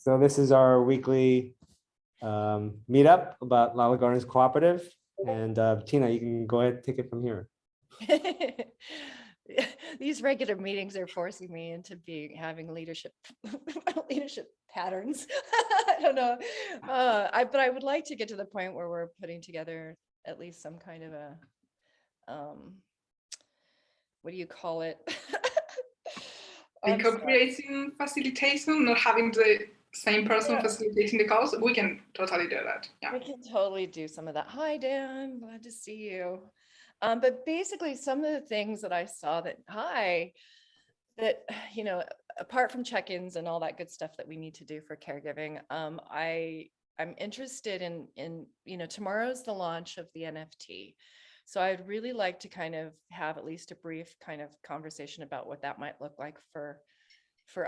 So this is our weekly meetup about LaLa Gardens Cooperative. And Tina, you can go ahead and take it from here. These regular meetings are forcing me into having leadership patterns. I don't know. But I would like to get to the point where we're putting together at least some kind of a, what do you call it? Co-creating facilitation, not having the same person facilitating the calls. We can totally do that. Yeah, we can totally do some of that. Hi, Dan, glad to see you. But basically, some of the things that I saw that you know, apart from check-ins and all that good stuff that we need to do for caregiving, I'm interested in you know, tomorrow's the launch of the NFT. So I'd really like to kind of have at least a brief kind of conversation about what that might look like for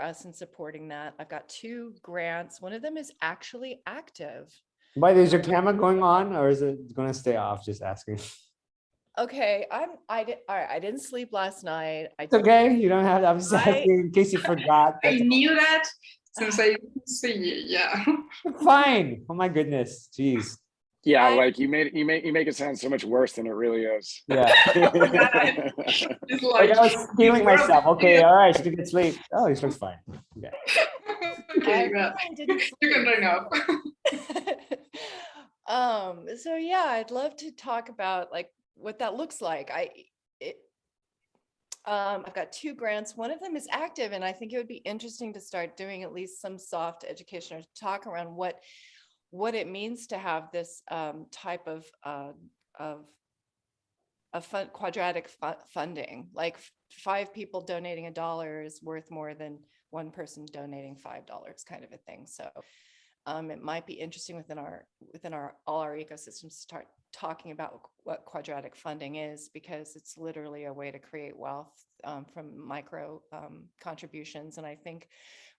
us in supporting that. I've got 2 grants. One of them is actually active. Why, is your camera going on or is it going to stay off? Just asking. Okay, all right, I didn't sleep last night. It's okay. You don't have to. I'm just asking in case you forgot. I knew that since I didn't see you. Yeah. Fine. Oh my goodness. Jeez. Yeah, like you make it sound so much worse than it really is. Yeah. It's like I was feeling myself. Okay, all right, she did get sleep. Oh, this looks fine. Okay. Okay, you can turn off. So yeah, I'd love to talk about like what that looks like. I've got 2 grants. One of them is active, and I think it would be interesting to start doing at least some soft education or talk around what it means to have this type of quadratic funding, like 5 people donating $1 is worth more than 1 person donating $5 kind of a thing. So it might be interesting within all our ecosystems to start talking about what quadratic funding is, because it's literally a way to create wealth from micro contributions. And I think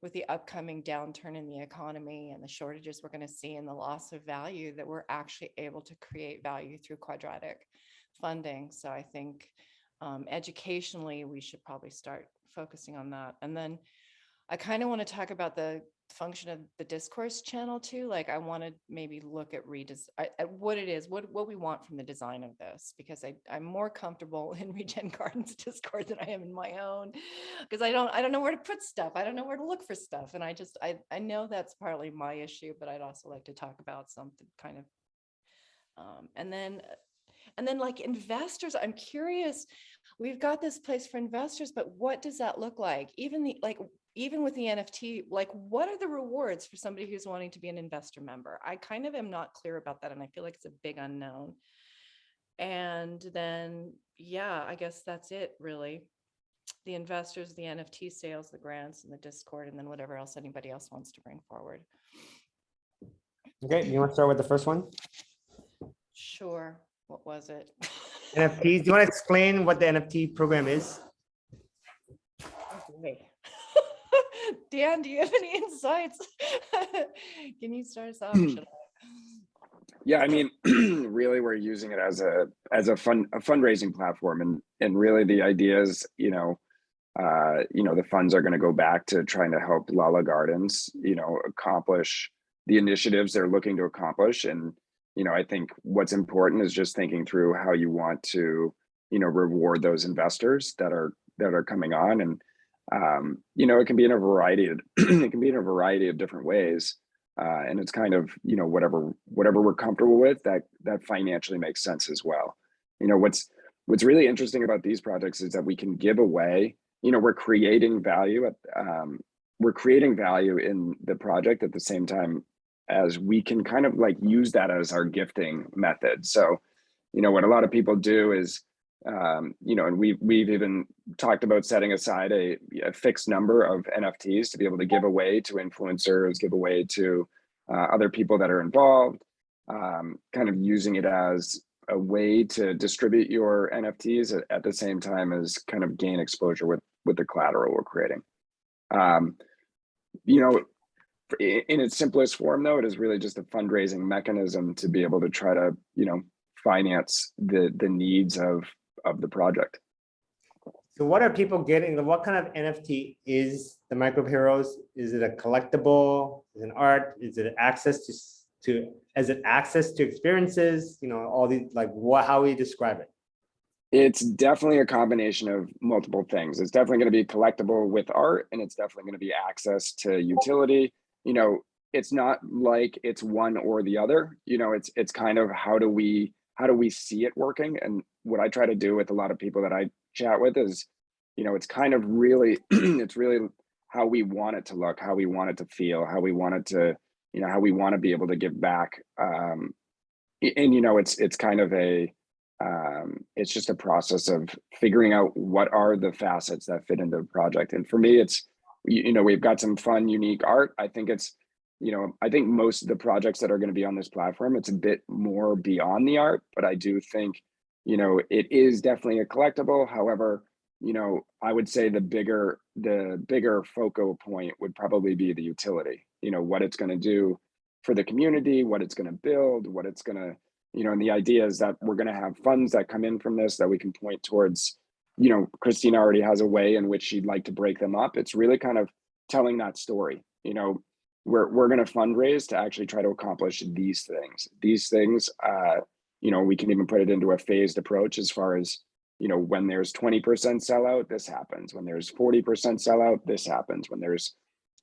with the upcoming downturn in the economy and the shortages we're going to see and the loss of value, that we're actually able to create value through quadratic funding. So I think educationally, we should probably start focusing on that. And then I kind of want to talk about the function of the discourse channel too. Like I want to maybe look at at what it is, what we want from the design of this, because I'm more comfortable in Regen Gardens Discord than I am in my own, because I don't know where to put stuff. I don't know where to look for stuff. And I know that's partly my issue, but I'd also like to talk about something kind of, and then like investors, I'm curious, we've got this place for investors, but what does that look like? Even with the NFT, like what are the rewards for somebody who's wanting to be an investor member? I kind of am not clear about that. And I feel like it's a big unknown. And then, yeah, I guess that's it really. The investors, the NFT sales, the grants, and the Discord, and then whatever else anybody else wants to bring forward. Okay, you want to start with the first one? Sure. What was it? NFTs. Do you want to explain what the NFT program is? Okay. Dan, do you have any insights? Can you start us off? Yeah, I mean, really, we're using it as a fundraising platform, and really the idea is, the funds are going to go back to trying to help LaLa Gardens, accomplish the initiatives they're looking to accomplish. And I think what's important is just thinking through how you want to, reward those investors that are coming on, and it can be in a variety of different ways, and it's kind of whatever we're comfortable with that financially makes sense as well. What's really interesting about these projects is that we can give away. We're creating value in the project at the same time as we can kind of like use that as our gifting method. So, what a lot of people do is, and we've even talked about setting aside a fixed number of NFTs to be able to give away to influencers, give away to other people that are involved, kind of using it as a way to distribute your NFTs at the same time as kind of gain exposure with the collateral we're creating. In its simplest form, though, it is really just a fundraising mechanism to be able to try to, finance the needs of the project. So what are people getting? What kind of NFT is the Micro Heroes? Is it a collectible? Is it an art? Is it access is it access to experiences? You know, all these, like how we describe it. It's definitely a combination of multiple things. It's definitely going to be collectible with art, and it's definitely going to be access to utility. You know, it's not like it's one or the other. You know, it's kind of how do we see it working? And what I try to do with a lot of people that I chat with is, you know, it's kind of really it's really how we want it to look, how we want it to feel, how we want it to, you know, how we want to be able to give back. And you know, it's kind of it's just a process of figuring out what are the facets that fit into the project. And for me, it's, you know, we've got some fun, unique art. I think it's, you know, I think most of the projects that are going to be on this platform, it's a bit more beyond the art, but I do think, you know, it is definitely a collectible. However, you know, I would say the bigger focal point would probably be the utility, you know, what it's going to do for the community, what it's going to build, what it's going to, you know, and the idea is that we're going to have funds that come in from this that we can point towards. You know, Christina already has a way in which she'd like to break them up. It's really kind of telling that story. You know, we're going to fundraise to actually try to accomplish these things. You know, we can even put it into a phased approach as far as, you know, when there's 20% sellout, this happens. When there's 40% sellout, this happens. When there's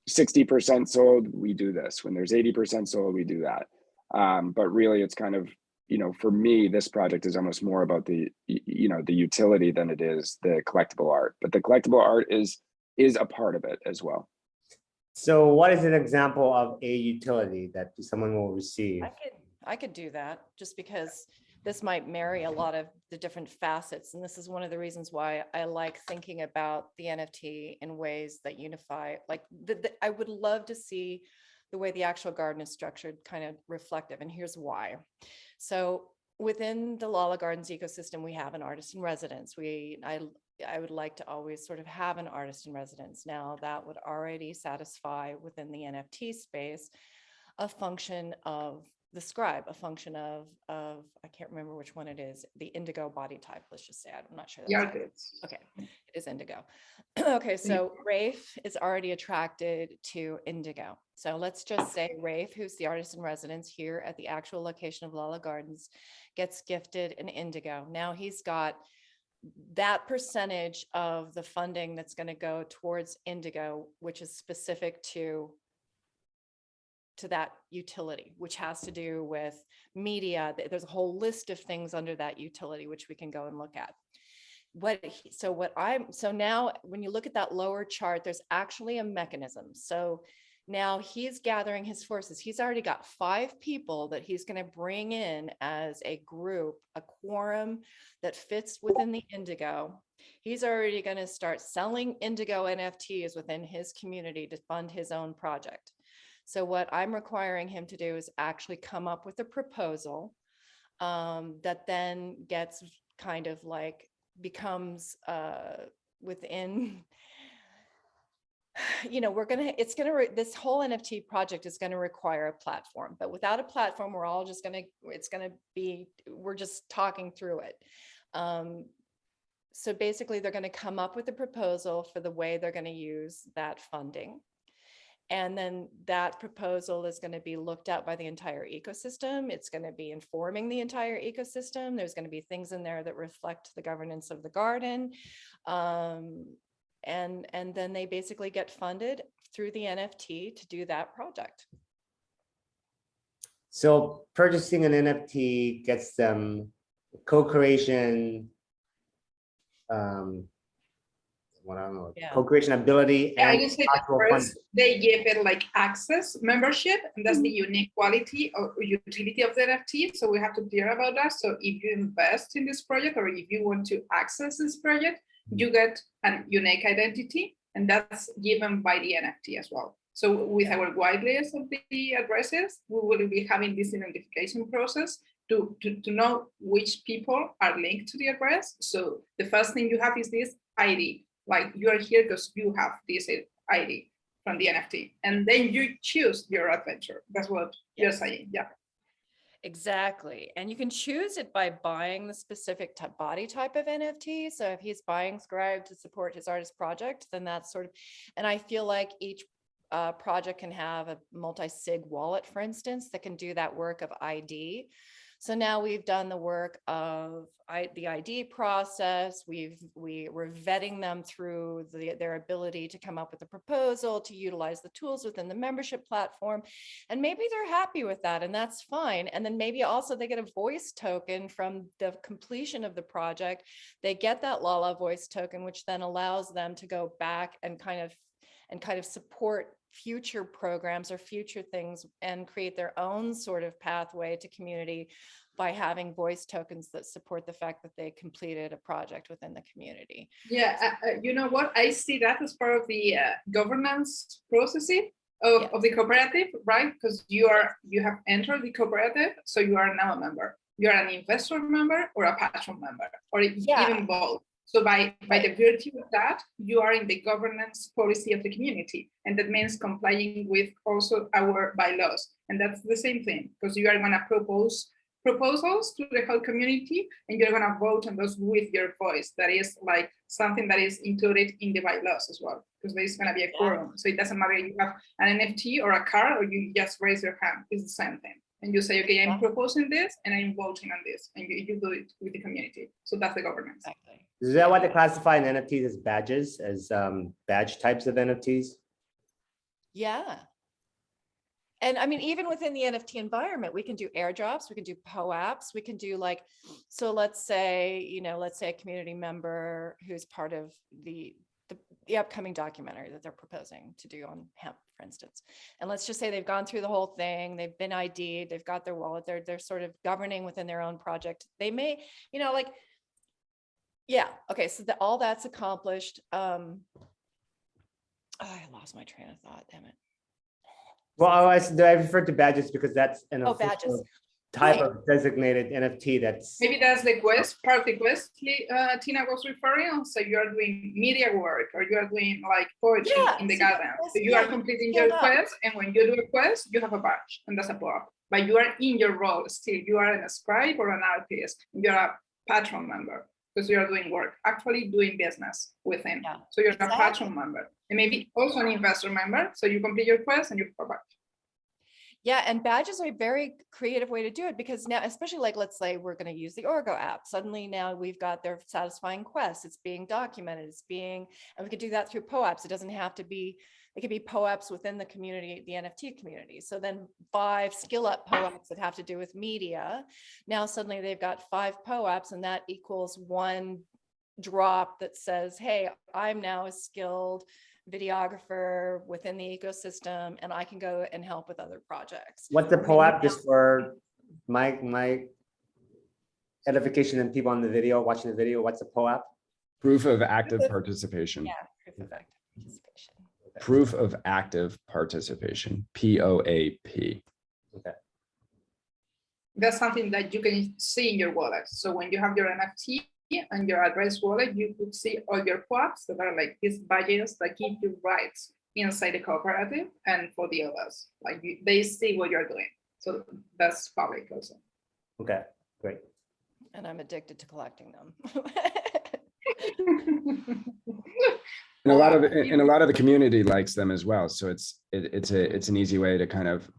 60% sold, we do this. When there's 80% sold, we do that. But really, it's kind of, you know, for me, this project is almost more about the, you know, the utility than it is the collectible art. But the collectible art is a part of it as well. So what is an example of a utility that someone will receive? I could do that just because this might marry a lot of the different facets. And this is one of the reasons why I like thinking about the NFT in ways that unify. Like I would love to see the way the actual garden is structured kind of reflective. And here's why. So within the LaLa Gardens ecosystem, we have an artist in residence. I would like to always sort of have an artist in residence. Now that would already satisfy within the NFT space a function of the scribe, a function of I can't remember which one it is, the indigo body type, let's just say. I'm not sure. Yeah, okay, it is indigo. Okay, so Rafe is already attracted to indigo. So let's just say Rafe, who's the artist in residence here at the actual location of LaLa Gardens, gets gifted an indigo. Now he's got that percentage of the funding that's going to go towards indigo, which is specific to that utility, which has to do with media. There's a whole list of things under that utility, which we can go and look at. So now when you look at that lower chart, there's actually a mechanism. So now he's gathering his forces. He's already got 5 people that he's going to bring in as a group, a quorum that fits within the indigo. He's already going to start selling indigo NFTs within his community to fund his own project. So what I'm requiring him to do is actually come up with a proposal that then gets kind of like becomes within, you know, this whole NFT project is going to require a platform, but without a platform, we're just talking through it. So basically they're going to come up with a proposal for the way they're going to use that funding. And then that proposal is going to be looked at by the entire ecosystem. It's going to be informing the entire ecosystem. There's going to be things in there that reflect the governance of the garden. And then they basically get funded through the NFT to do that project. So purchasing an NFT gets them co-creation, co-creation ability. Yeah, and you say actual first they give it like access membership, and that's the unique quality or utility of the NFT. So we have to be clear about that. So if you invest in this project or if you want to access this project, you get a unique identity, and that's given by the NFT as well. So with our whitelist of the addresses, we will be having this identification process to know which people are linked to the address. So the first thing you have is this ID. Like you are here because you have this ID from the NFT, and then you choose your adventure. That's what you're saying, yeah. Exactly. And you can choose it by buying the specific body type of NFT. So if he's buying Scribe to support his artist project, then that's sort of, and I feel like each project can have a multi-sig wallet, for instance, that can do that work of ID. So now we've done the work of the ID process. We're vetting them through their ability to come up with a proposal, to utilize the tools within the membership platform. And maybe they're happy with that, and that's fine. And then maybe also they get a voice token from the completion of the project. They get that LaLa voice token, which then allows them to go back and kind of support future programs or future things and create their own sort of pathway to community by having voice tokens that support the fact that they completed a project within the community. Yeah, you know what? I see that as part of the governance processing of the cooperative, right? Because you have entered the cooperative, so you are now a member. You are an investor member or a patron member, or even both. So by the virtue of that, you are in the governance policy of the community. And that means complying with also our bylaws. And that's the same thing, because you are going to propose proposals to the whole community, and you're going to vote on those with your voice. That is like something that is included in the bylaws as well, because there's going to be a quorum. So it doesn't matter if you have an NFT or a card, or you just raise your hand. It's the same thing. And you say, okay, I'm proposing this and I'm voting on this, and you do it with the community. So that's the governance. Exactly. Is that why they classify NFTs as badges, as badge types of NFTs? Yeah. And I mean, even within the NFT environment, we can do airdrops, we can do POAPs, we can do like, so let's say a community member who's part of the upcoming documentary that they're proposing to do on hemp, for instance. And let's just say they've gone through the whole thing, they've been ID'd, they've got their wallet, they're sort of governing within their own project. They may, okay, so all that's accomplished. I lost my train of thought, damn it. Well, I refer to badges because that's an badges. type of designated NFT that's. Maybe that's the quest, part of the quest Tina was referring on. So you are doing media work, or you are doing like poetry in the garden. So you are completing your quest, and when you do a quest, you have a badge, and that's a POAP. But you are in your role still. You are a scribe or an artist. You're a patron member, because you are doing work, actually doing business within. Yeah, so you're a patron member, and maybe also an investor member. So you complete your quest and you have a badge. Yeah, and badges are a very creative way to do it, because now, especially like, let's say we're going to use the Orgo app. Suddenly now we've got their satisfying quests. It's being documented. And we could do that through POAPs. It doesn't have to be, it could be POAPs within the community, the NFT community. So then 5 skill up POAPs that have to do with media. Now suddenly they've got 5 POAPs, and that equals 1 drop that says, hey, I'm now a skilled videographer within the ecosystem, and I can go and help with other projects. What's the POAP, just for my edification and people on the video, watching the video? What's the POAP? Proof of active participation. Yeah, proof of active participation. Okay. Proof of active participation, POAP. Okay. That's something that you can see in your wallet. So when you have your NFT and your address wallet, you could see all your POAPs that are like these badges that give you rights inside the cooperative and for the others. Like they see what you're doing. So that's public also. Okay, great. And I'm addicted to collecting them. And a lot of the community likes them as well. So it's an easy way to kind of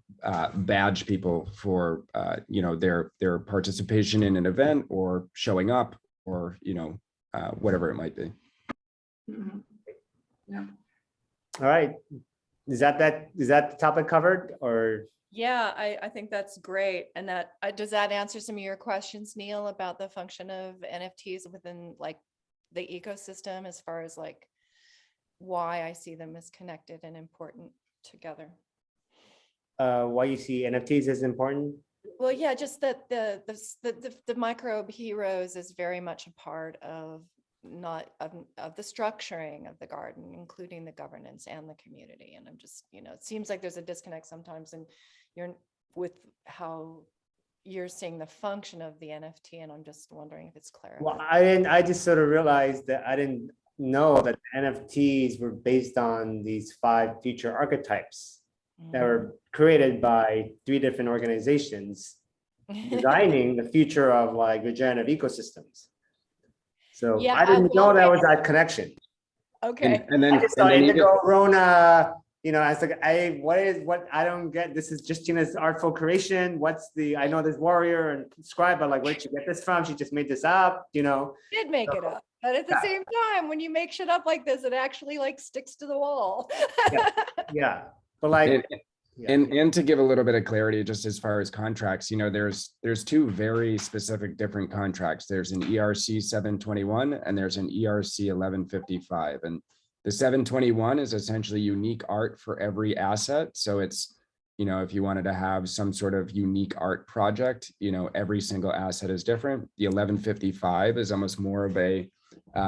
badge people for their participation in an event, or showing up, or whatever it might be. Mm-hmm. Yeah. All right. Is that the topic covered, or? Yeah, I think that's great. And that does that answer some of your questions, Neil, about the function of NFTs within like the ecosystem, as far as like why I see them as connected and important together? Why you see NFTs as important? Well, yeah, just that the microbe heroes is very much a part of of the structuring of the garden, including the governance and the community. And I'm just, it seems like there's a disconnect sometimes, and with how you're seeing the function of the NFT, and I'm just wondering if it's clear. Well, I just sort of realized that I didn't know that NFTs were based on these 5 future archetypes that were created by 3 different organizations designing the future of like regenerative ecosystems. So Yeah, I didn't well, know that okay. was that connection. Okay. And I then, just and saw then you Indigo, get, Rona, you know, I was like, what I don't get, this is Justina's artful creation. I know this warrior and scribe, but like, where'd she get this from? She just made this up, you know? Did make it up, but at the Yeah. same time, when you make shit up like this, it actually like sticks to the wall. Yeah, but like, and, yeah. and to give a little bit of clarity, just as far as contracts, you know, there's two very specific different contracts. There's an ERC 721 and there's an ERC 1155. And the 721 is essentially unique art for every asset. So it's, you know, if you wanted to have some sort of unique art project, you know, every single asset is different. The 1155 is almost more of a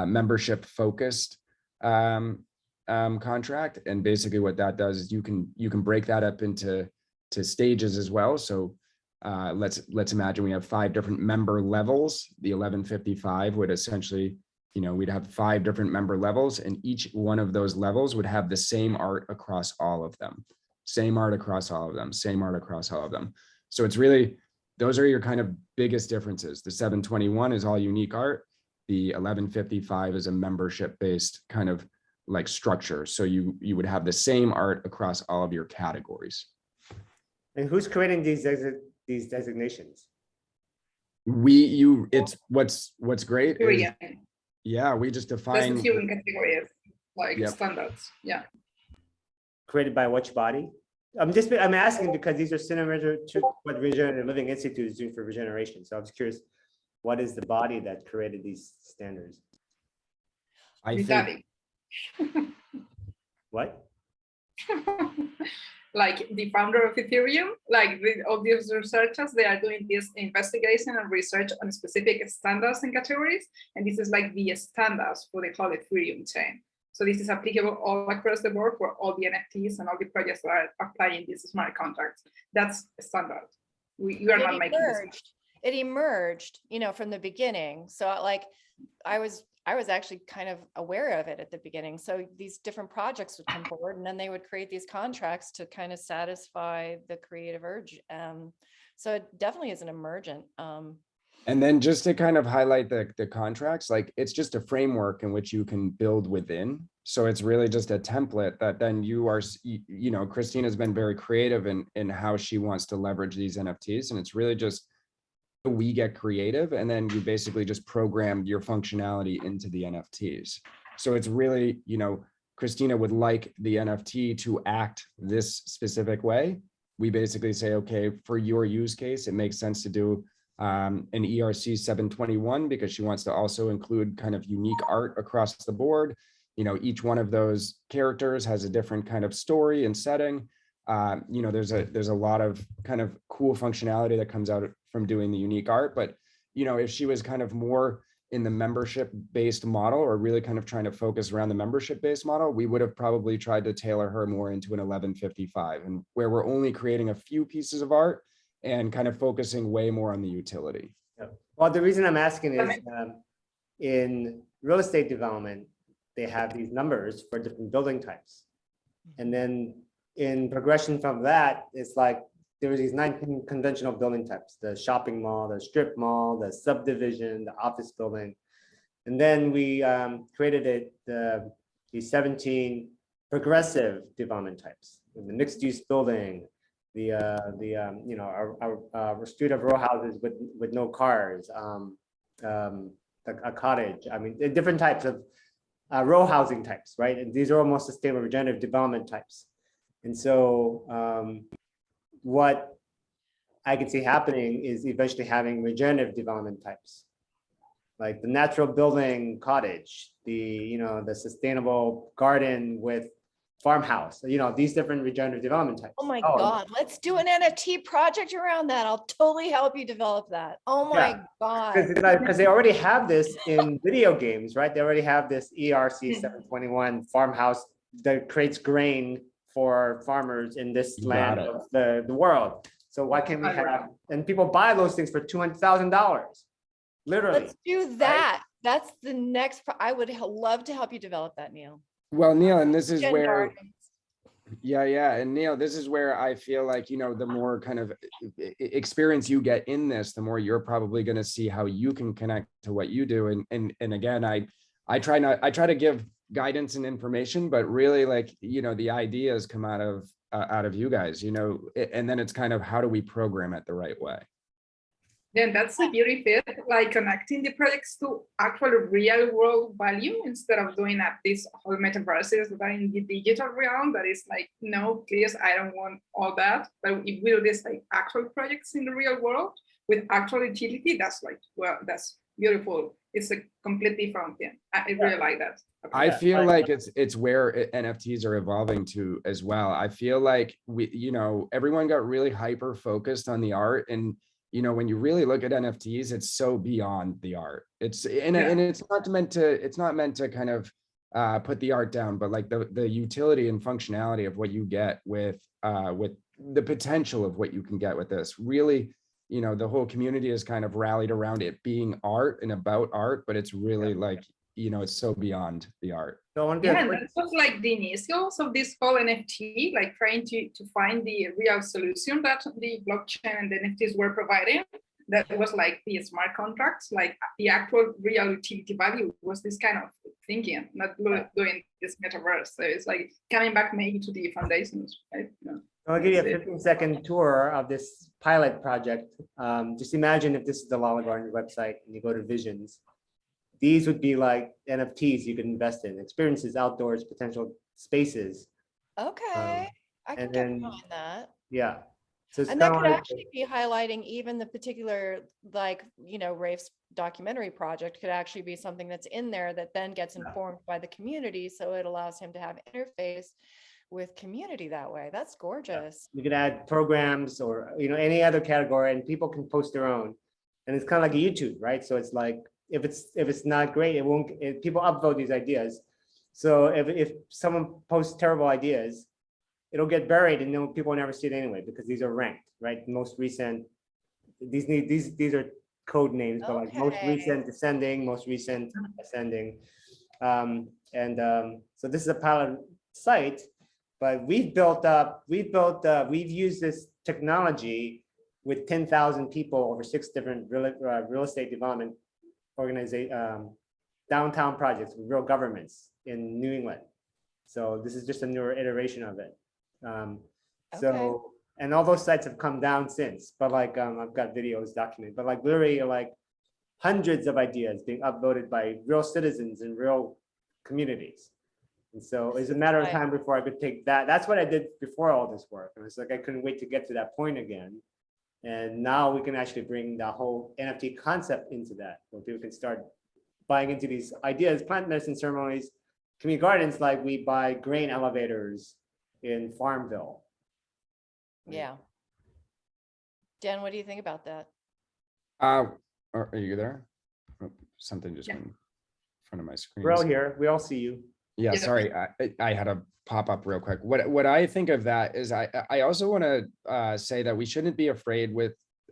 membership focused contract. And basically what that does is you can break that up into stages as well. So let's imagine we have 5 different member levels. The 1155 would essentially, you know, we'd have 5 different member levels, and each one of those levels would have the same art across all of them. Same art across all of them, same art across all of them. So it's really, those are your kind of biggest differences. The 721 is all unique art. The 1155 is a membership based kind of like structure. So you would have the same art across all of your categories. And who's creating these designations? It's what's great is, Yeah. yeah, we just That's define, the human categories, like Yep. standards. Yeah. Created by which body? I'm asking because these are similar to what Regenerative Living Institute is doing for regeneration. So I was curious, what is the body that created these standards? I The think, daddy. What? Like the founder of Ethereum, like all these researchers, they are doing this investigation and research on specific standards and categories. And this is like the standards for the whole Ethereum chain. So this is applicable all across the board for all the NFTs and all the projects that are applying these smart contracts. That's standard. You are not making this. It emerged, you know, from the beginning. So like I was actually kind of aware of it at the beginning. So these different projects would come forward and then they would create these contracts to kind of satisfy the creative urge. So it definitely is an emergent. and then just to kind of highlight the contracts, like it's just a framework in which you can build within. So it's really just a template that then you are, you know, Christina's been very creative in how she wants to leverage these NFTs. And it's really just, we get creative and then you basically just program your functionality into the NFTs. So it's really, you know, Christina would like the NFT to act this specific way. We basically say, okay, for your use case, it makes sense to do an ERC 721 because she wants to also include kind of unique art across the board. You know, each one of those characters has a different kind of story and setting. You know, there's a lot of kind of cool functionality that comes out from doing the unique art. But, you know, if she was kind of more in the membership based model or really kind of trying to focus around the membership based model, we would have probably tried to tailor her more into an 1155 and where we're only creating a few pieces of art and kind of focusing way more on the utility. Yeah. Well, the reason I'm asking is in real estate development, they have these numbers for different building types. And then in progression from that, it's like there were these 19 conventional building types, the shopping mall, the strip mall, the subdivision, the office building. And then we created the 17 progressive development types, the mixed use building, you know, our street of row houses with no cars, a cottage. I mean, different types of row housing types, right? And these are all more sustainable regenerative development types. And so what I can see happening is eventually having regenerative development types, like the natural building cottage, the sustainable garden with farmhouse, you know, these different regenerative development types. Oh my God, let's do an NFT project around that. I'll totally help you develop that. Oh my God. Because they already have this in video games, right? They already have this ERC 721 farmhouse that creates grain for farmers in this land of the world. So why can't we have, and people buy those things for $200,000, literally. Let's do that. Right? That's the next, I would love to help you develop that, Neil. Well, Neil, and this is where, Yeah. And Neil, this is where I feel like, the more kind of experience you get in this, the more you're probably going to see how you can connect to what you do. And again, I try to give guidance and information, but really like, the ideas come out of you guys, and then it's kind of how do we program it the right way? Then that's the beauty of it, like connecting the projects to actual real world value instead of doing at this whole metaverses that are in the digital realm that is like, no, please, I don't want all that. But if we do this like actual projects in the real world with actual utility, that's like, well, that's beautiful. It's a completely different thing. I really like that. I feel like it's where NFTs are evolving to as well. I feel like everyone got really hyper focused on the art, and when you really look at NFTs, it's so beyond the art. It's and it's not meant to kind of put the art down, but like the utility and functionality of what you get with the potential of what you can get with this. Really, the whole community is kind of rallied around it being art and about art, but it's really like, it's so beyond the art. So I want to Yeah, and that was like the initials of this whole NFT, like trying to find the real solution that the blockchain and the NFTs were providing. That was like the smart contracts, like the actual real utility value was this kind of thinking, not doing this metaverse. So it's like coming back maybe to the foundations, right? I'll give you a 15-second tour of this pilot project. Just imagine if this is the LaLa Gardens website and you go to visions. These would be like NFTs you can invest in, experiences, outdoors, potential spaces. Okay, I can and get then- behind that. Yeah. So it's And that kind of could like, actually be highlighting even the particular, like, Rafe's documentary project could actually be something that's in there that then gets informed by the community. So it allows him to have interface with community that way. That's gorgeous. you could add programs or any other category, and people can post their own. And it's kind of like a YouTube, right? So it's like if it's not great, it won't. People upvote these ideas. So if someone posts terrible ideas, it'll get buried, and then people will never see it anyway because these are ranked, right? Most recent. These are code names, but like most recent descending, most recent ascending. So this is a pilot site, but we've used this technology with 10,000 people over 6 different real estate development downtown projects with real governments in New England. So this is just a newer iteration of it. And all those sites have come down since, but like I've got videos documented, but like literally like hundreds of ideas being upvoted by real citizens in real communities. And so it's a matter of time before I could take that. That's what I did before all this work. And it's like I couldn't wait to get to that point again. And now we can actually bring the whole NFT concept into that, where people can start buying into these ideas, plant medicine ceremonies, community gardens, like we buy grain elevators in Farmville. Yeah. Dan, what do you think about that? Are you there? Oh, something just went in front of my screen. We're all here. We all see you. Yeah, sorry, I had a pop up real quick. What I think of that is I also want to say that we shouldn't be afraid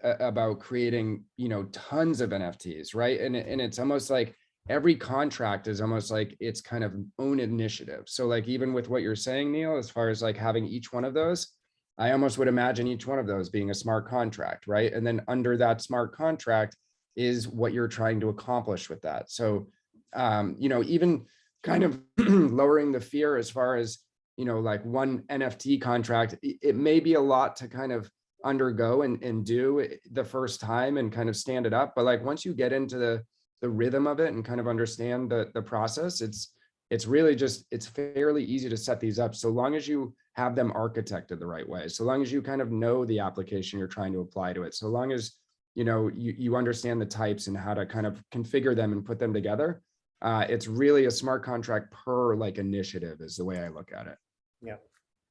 about creating tons of NFTs, right? And it's almost like every contract is almost like its kind of own initiative. So like even with what you're saying, Neil, as far as like having each one of those, I almost would imagine each one of those being a smart contract, right? And then under that smart contract is what you're trying to accomplish with that. So even kind of lowering the fear as far as, like one NFT contract, it may be a lot to kind of undergo and do the first time and kind of stand it up. But like, once you get into the rhythm of it and kind of understand the process, it's really just, it's fairly easy to set these up. So long as you have them architected the right way, so long as you kind of know the application you're trying to apply to it, so long as, you understand the types and how to kind of configure them and put them together, it's really a smart contract per like initiative is the way I look at it.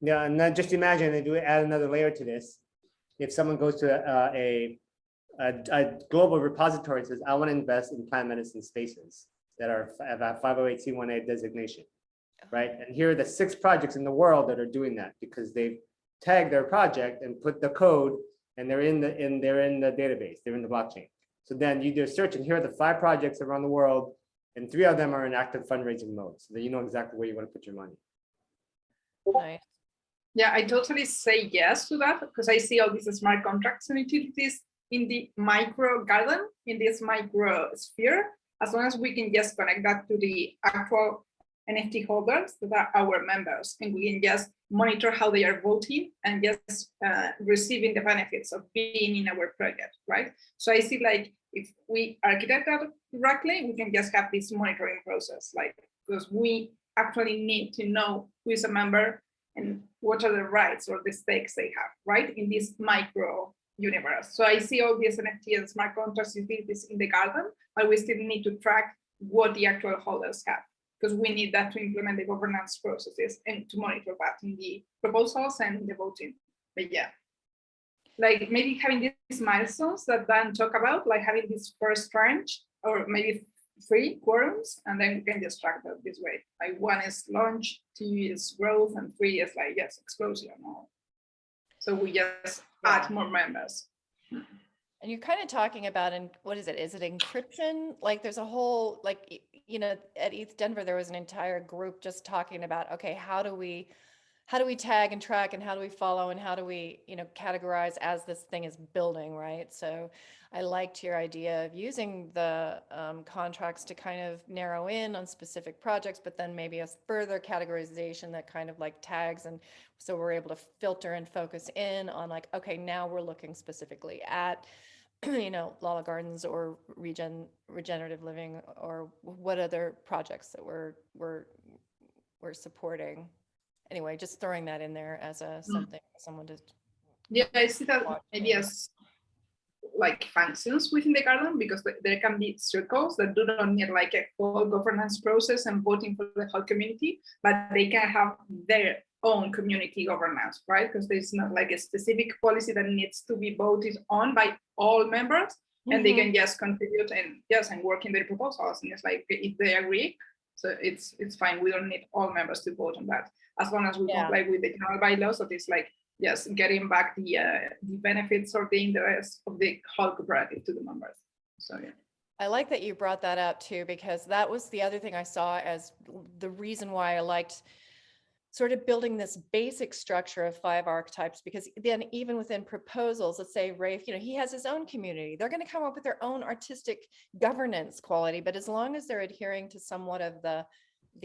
Yeah, and then just imagine if we add another layer to this. If someone goes to a global repository and says, I want to invest in plant medicine spaces that have a 508c1a designation, right? And here are the 6 projects in the world that are doing that because they've tagged their project and put the code, and they're in the database, they're in the blockchain. So then you do a search, and here are the 5 projects around the world, and 3 of them are in active fundraising mode. So that you know exactly where you want to put your money. Nice. Yeah, I totally say yes to that because I see all these smart contracts and utilities in the micro garden, in this micro sphere. As long as we can just connect that to the actual NFT holders that are our members, and we can just monitor how they are voting and just receiving the benefits of being in our project, right? So I see like if we architect that correctly, we can just have this monitoring process, like because we actually need to know who is a member and what are the rights or the stakes they have, right? In this micro universe. So I see all these NFT and smart contracts utilities in the garden, but we still need to track what the actual holders have, because we need that to implement the governance processes and to monitor that in the proposals and in the voting. But yeah, like maybe having these milestones that Dan talked about, like having this first tranche or maybe 3 quorums, and then we can just track that this way. Like 1 is launch, 2 is growth, and 3 is like, yes, explosion. So we just add more members. And you're kind of talking about, and what is it? Is it encryption? Like there's a whole, like, you know, at ETH Denver, there was an entire group just talking about, okay, how do we tag and track, and how do we follow, and how do we, you know, categorize as this thing is building, right? So I liked your idea of using the contracts to kind of narrow in on specific projects, but then maybe a further categorization that kind of like tags. And so we're able to filter and focus in on like, okay, now we're looking specifically at, you know, LaLa Gardens or regenerative living, or what other projects that we're supporting. Anyway, just throwing that in there as a something someone to. Yeah, I see that maybe as like functions within the garden, because there can be circles that do not need like a whole governance process and voting for the whole community, but they can have their own community governance, right? Because there's not like a specific policy that needs to be voted on by all members, and they can just contribute and work in their proposals. And it's like if they agree, so it's fine. We don't need all members to vote on that, as long as we comply with the general bylaws. So it's like getting back the benefits or the interest of the whole cooperative to the members. So yeah. I like that you brought that up too, because that was the other thing I saw as the reason why I liked sort of building this basic structure of 5 archetypes, because then even within proposals, let's say Rafe, you know, he has his own community. They're going to come up with their own artistic governance quality, but as long as they're adhering to somewhat of the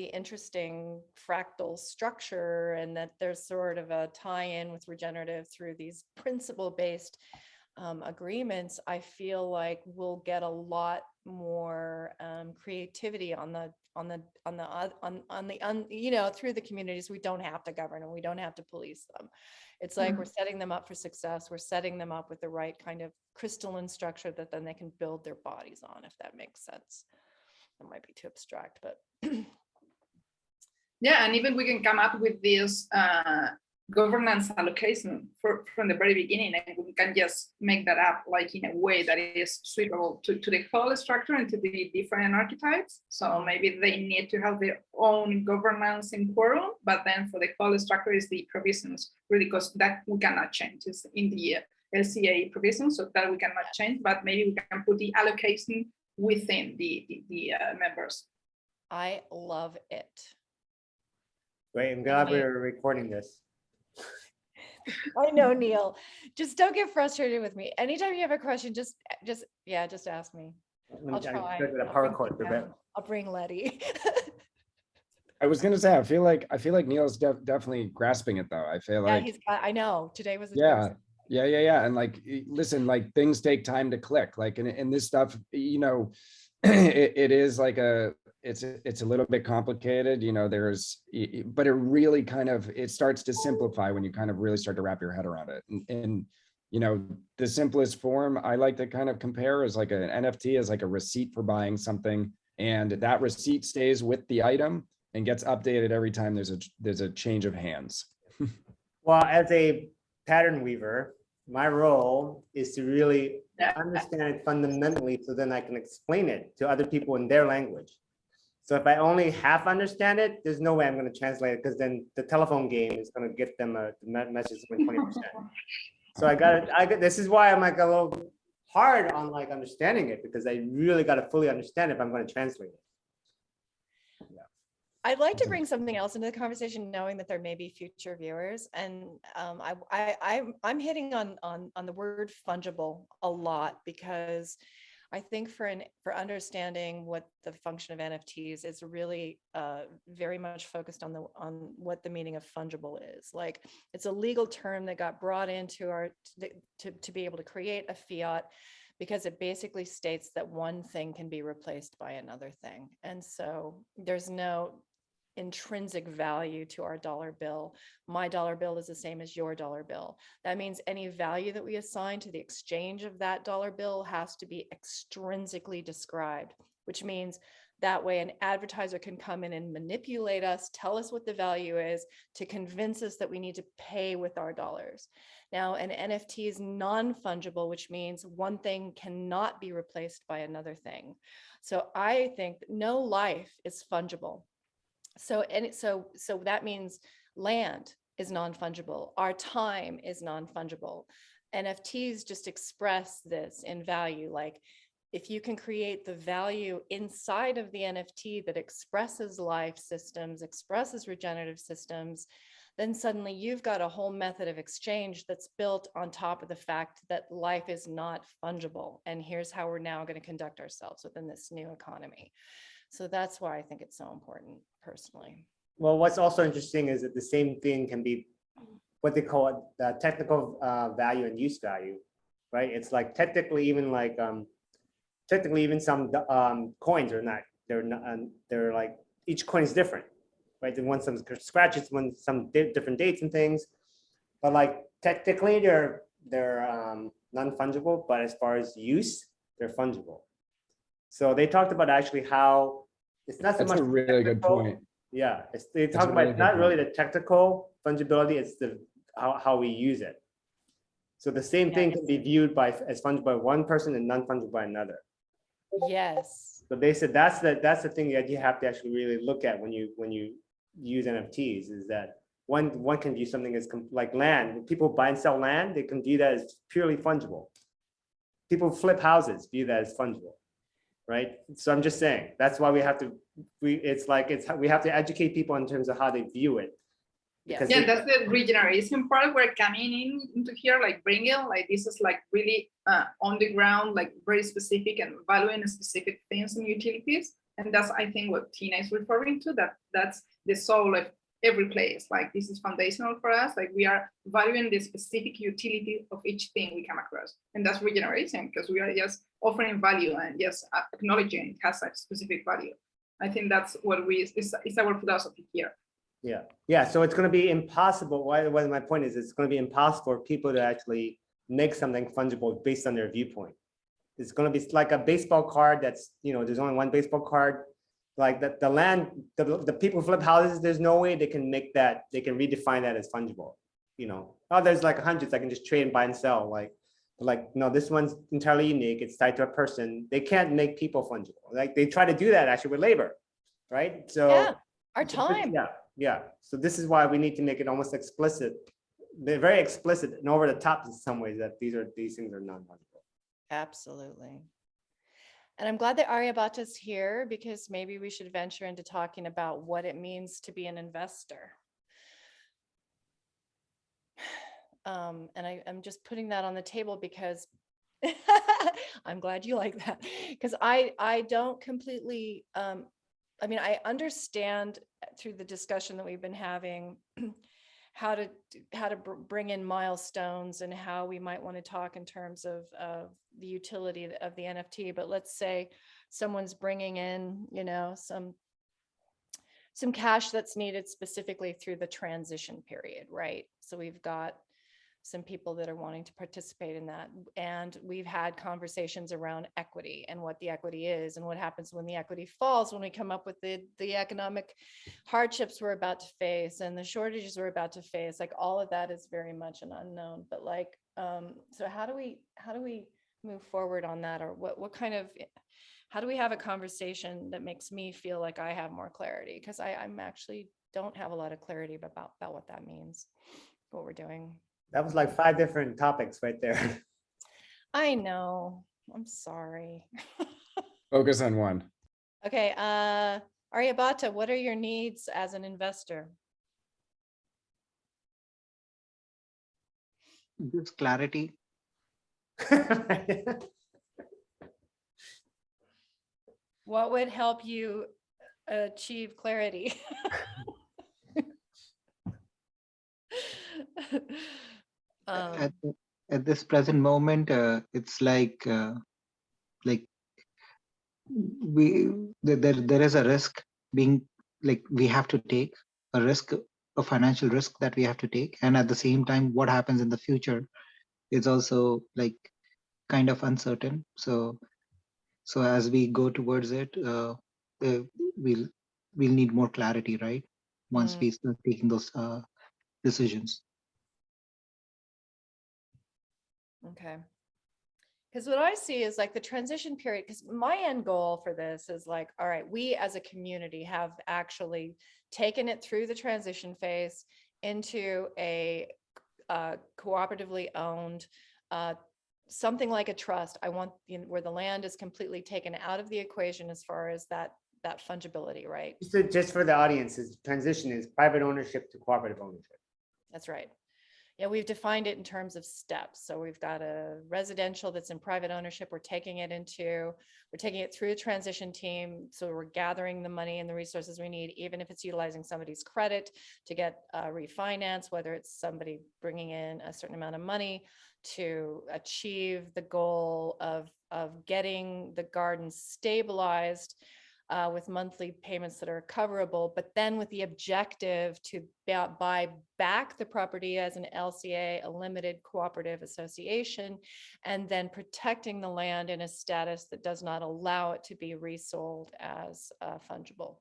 interesting fractal structure, and that there's sort of a tie-in with regenerative through these principle-based agreements, I feel like we'll get a lot more creativity on the you know, through the communities. We don't have to govern and we don't have to police them. It's like we're setting them up for success. We're setting them up with the right kind of crystalline structure that then they can build their bodies on, if that makes sense. That might be too abstract, but yeah, and even we can come up with this governance allocation from the very beginning, and we can just make that up like in a way that is suitable to the whole structure and to the different archetypes. So maybe they need to have their own governance in quorum, but then for the whole structure is the provisions, really, because that we cannot change. It's in the LCA provisions, so that we cannot change, but maybe we can put the allocation within the members. I love it. Great, I'm glad we're recording this. I know, Neil. Just don't get frustrated with me. Anytime you have a question, just ask me. I'll try. I'll bring Letty. I was gonna say, I feel like Neil's definitely grasping it though. I feel like I know today was yeah. And like, listen, like things take time to click. Like in this stuff, you know, it is like it's a little bit complicated, you know, but it really kind of, it starts to simplify when you kind of really start to wrap your head around it. And you know, the simplest form I like to kind of compare is like an NFT is like a receipt for buying something, and that receipt stays with the item and gets updated every time there's a change of hands. Well, as a pattern weaver, my role is to really understand it fundamentally, so then I can explain it to other people in their language. So if I only half understand it, there's no way I'm going to translate it, because then the telephone game is going to get them a message with 20%. So this is why I'm like a little hard on like understanding it, because I really got to fully understand it if I'm going to translate it. I'd like to bring something else into the conversation, knowing that there may be future viewers, and I'm hitting on the word fungible a lot, because I think for understanding what the function of NFTs is really very much focused on what the meaning of fungible is. Like, it's a legal term that got brought into our to be able to create a fiat, because it basically states that one thing can be replaced by another thing. And so there's no intrinsic value to our dollar bill. My dollar bill is the same as your dollar bill. That means any value that we assign to the exchange of that dollar bill has to be extrinsically described, which means that way an advertiser can come in and manipulate us, tell us what the value is, to convince us that we need to pay with our dollars. Now, an NFT is non-fungible, which means one thing cannot be replaced by another thing. So I think no life is fungible. So that means land is non-fungible. Our time is non-fungible. NFTs just express this in value. Like, if you can create the value inside of the NFT that expresses life systems, expresses regenerative systems, then suddenly you've got a whole method of exchange that's built on top of the fact that life is not fungible. And here's how we're now going to conduct ourselves within this new economy. So that's why I think it's so important, personally. Well, what's also interesting is that the same thing can be what they call it, the technical value and use value, right? It's like technically even some coins are not, they're like, each coin is different, right? Then one some scratches, one some different dates and things, but like technically they're non-fungible, but as far as use, they're fungible. So they talked about actually how it's not so That's much a really good point. Yeah, they That's talk a about really not good really point. the technical fungibility, it's the how we use it. So the same thing can be viewed as fungible by one person and non-fungible by another. Yes. So they said that's the thing that you have to actually really look at when you use NFTs, is that one can view something as like land. When people buy and sell land, they can view that as purely fungible. People flip houses, view that as fungible, right? So I'm just saying that's why we have to we have to educate people in terms of how they view it. Yes. Yeah, that's the regeneration part we're coming into here, like bringing like this is like really on the ground, like very specific and valuing specific things and utilities. And that's, I think, what Tina is referring to, that's the soul of every place. Like, this is foundational for us. Like, we are valuing the specific utility of each thing we come across. And that's regeneration, because we are just offering value and just acknowledging it has a specific value. I think that's what it's our philosophy here. Yeah. So it's going to be impossible. What my point is, it's going to be impossible for people to actually make something fungible based on their viewpoint. It's going to be like a baseball card that's, there's only one baseball card. Like the land, the people who flip houses, there's no way they can make that, they can redefine that as fungible. Oh, there's like hundreds I can just trade and buy and sell. Like, no, this one's entirely unique. It's tied to a person. They can't make people fungible. Like, they try to do that actually with labor, right? So yeah, our time. Yeah. So this is why we need to make it almost explicit. They're very explicit and over the top in some ways, that these things are non-fungible. Absolutely. And I'm glad that Aryabhata's here, because maybe we should venture into talking about what it means to be an investor. And I'm just putting that on the table because I'm glad you like that, because I don't completely, I mean, I understand through the discussion that we've been having how to bring in milestones and how we might want to talk in terms of the utility of the NFT. But let's say someone's bringing in, some cash that's needed specifically through the transition period, right? So we've got some people that are wanting to participate in that. And we've had conversations around equity and what the equity is and what happens when the equity falls, when we come up with the economic hardships we're about to face and the shortages we're about to face. Like, all of that is very much an unknown. But like, so how do we move forward on that? Or what kind of, how do we have a conversation that makes me feel like I have more clarity? Because I'm actually don't have a lot of clarity about what that means, what we're doing. That was like 5 different topics right there. I know. I'm sorry. Focus on one. Okay. Aryabhata, what are your needs as an investor? Just clarity. What would help you achieve clarity? At, at this present moment, it's like there is a risk being like we have to take a risk, a financial risk that we have to take, and at the same time, what happens in the future is also like kind of uncertain. So as we go towards it, we'll need more clarity, right? Once we start taking those decisions. Okay. Because what I see is like the transition period, because my end goal for this is like, all right, we as a community have actually taken it through the transition phase into a cooperatively owned, something like a trust. I want, you know, where the land is completely taken out of the equation as far as that fungibility, right? Just for the audience's transition is private ownership to cooperative ownership. That's right. Yeah, we've defined it in terms of steps. So we've got a residential that's in private ownership. We're taking it through a transition team. So we're gathering the money and the resources we need, even if it's utilizing somebody's credit to get refinance, whether it's somebody bringing in a certain amount of money to achieve the goal of getting the garden stabilized with monthly payments that are coverable, but then with the objective to buy back the property as an LCA, a limited cooperative association, and then protecting the land in a status that does not allow it to be resold as a fungible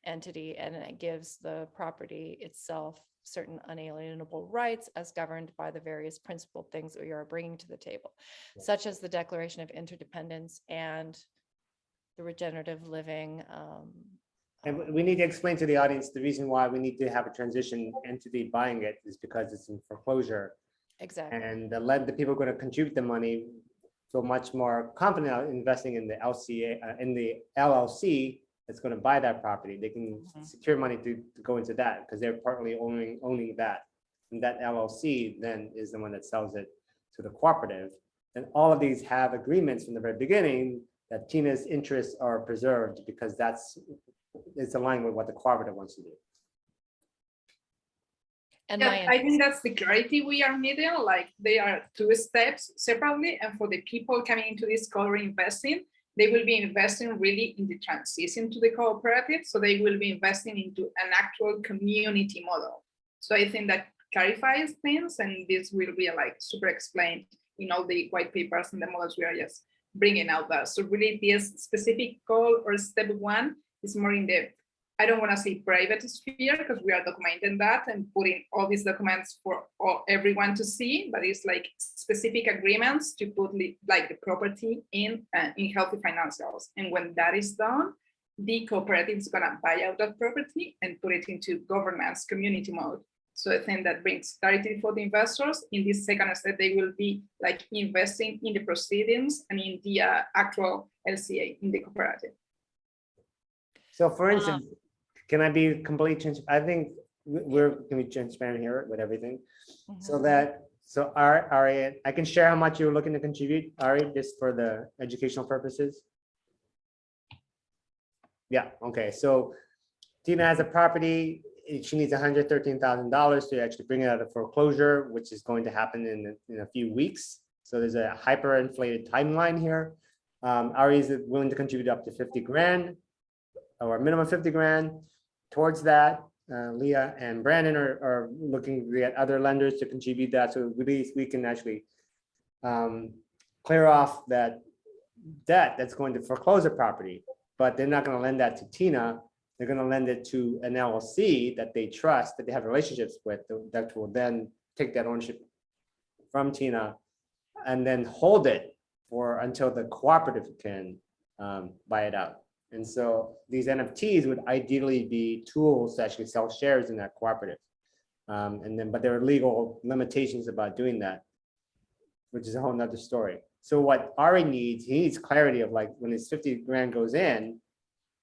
entity. And it gives the property itself certain unalienable rights as governed by the various principled things that we are bringing to the table, such as the Declaration of Interdependence and the regenerative living. And we need to explain to the audience the reason why we need to have a transition entity buying it is because it's in foreclosure. Exactly. And the people going to contribute the money feel much more confident investing in the LCA, in the LLC that's going to buy that property. They can secure money to go into that because they're partly owning that. And that LLC then is the one that sells it to the cooperative. And all of these have agreements from the very beginning that Tina's interests are preserved because it's aligned with what the cooperative wants to do. And yeah, I think that's the clarity we are needing. Like there are two steps separately, and for the people coming into this co-investing, they will be investing really in the transition to the cooperative. So they will be investing into an actual community model. So I think that clarifies things, and this will be like super explained in all the white papers and the models we are just bringing out there. So really this specific goal or step one is more in the, I don't want to say private sphere because we are documenting that and putting all these documents for everyone to see, but it's like specific agreements to put like the property in healthy financials. And when that is done, the cooperative is going to buy out that property and put it into governance community mode. So I think that brings clarity for the investors. In this second step, they will be like investing in the proceedings and in the actual LCA in the cooperative. So for instance, can I be completely transparent? I think can be transparent here with everything. So Ari, I can share how much you're looking to contribute, Ari, just for the educational purposes. Yeah, okay. So Tina has a property. She needs $113,000 to actually bring it out of foreclosure, which is going to happen in a few weeks. So there's a hyperinflated timeline here. Ari is willing to contribute up to 50 grand or a minimum 50 grand towards that. Leah and Brandon are looking at other lenders to contribute that. So we can actually clear off that debt that's going to foreclose a property, but they're not going to lend that to Tina. They're going to lend it to an LLC that they trust, that they have relationships with, that will then take that ownership from Tina and then hold it until the cooperative can buy it out. And so these NFTs would ideally be tools to actually sell shares in that cooperative. But there are legal limitations about doing that, which is a whole nother story. So what Ari needs, he needs clarity of like when his 50 grand goes in,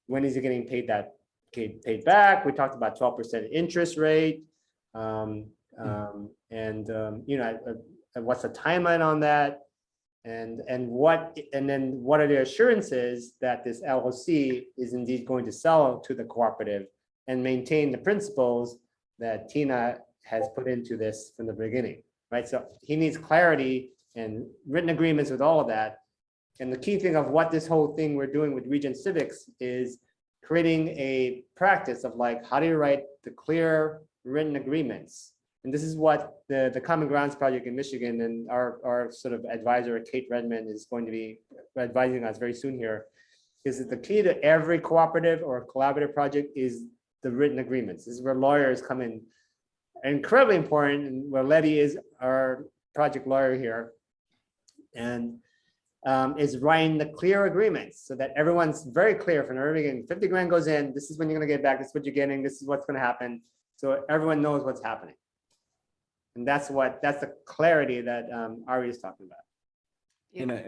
when is he getting paid that paid back. We talked about 12% interest rate. What's the timeline on that? And then what are the assurances that this LLC is indeed going to sell to the cooperative and maintain the principles that Tina has put into this from the beginning, right? So he needs clarity and written agreements with all of that. And the key thing of what this whole thing we're doing with Region Civics is creating a practice of like, how do you write the clear written agreements? And this is what the Common Grounds Project in Michigan and our sort of advisor, Kate Redmond, is going to be advising us very soon here, is that the key to every cooperative or collaborative project is the written agreements. This is where lawyers come in, incredibly important, and where Letty is our project lawyer here, and is writing the clear agreements so that everyone's very clear from the very beginning. 50 grand goes in, this is when you're gonna get back, this is what you're getting, this is what's gonna happen. So everyone knows what's happening. And that's the clarity that Ari is talking about.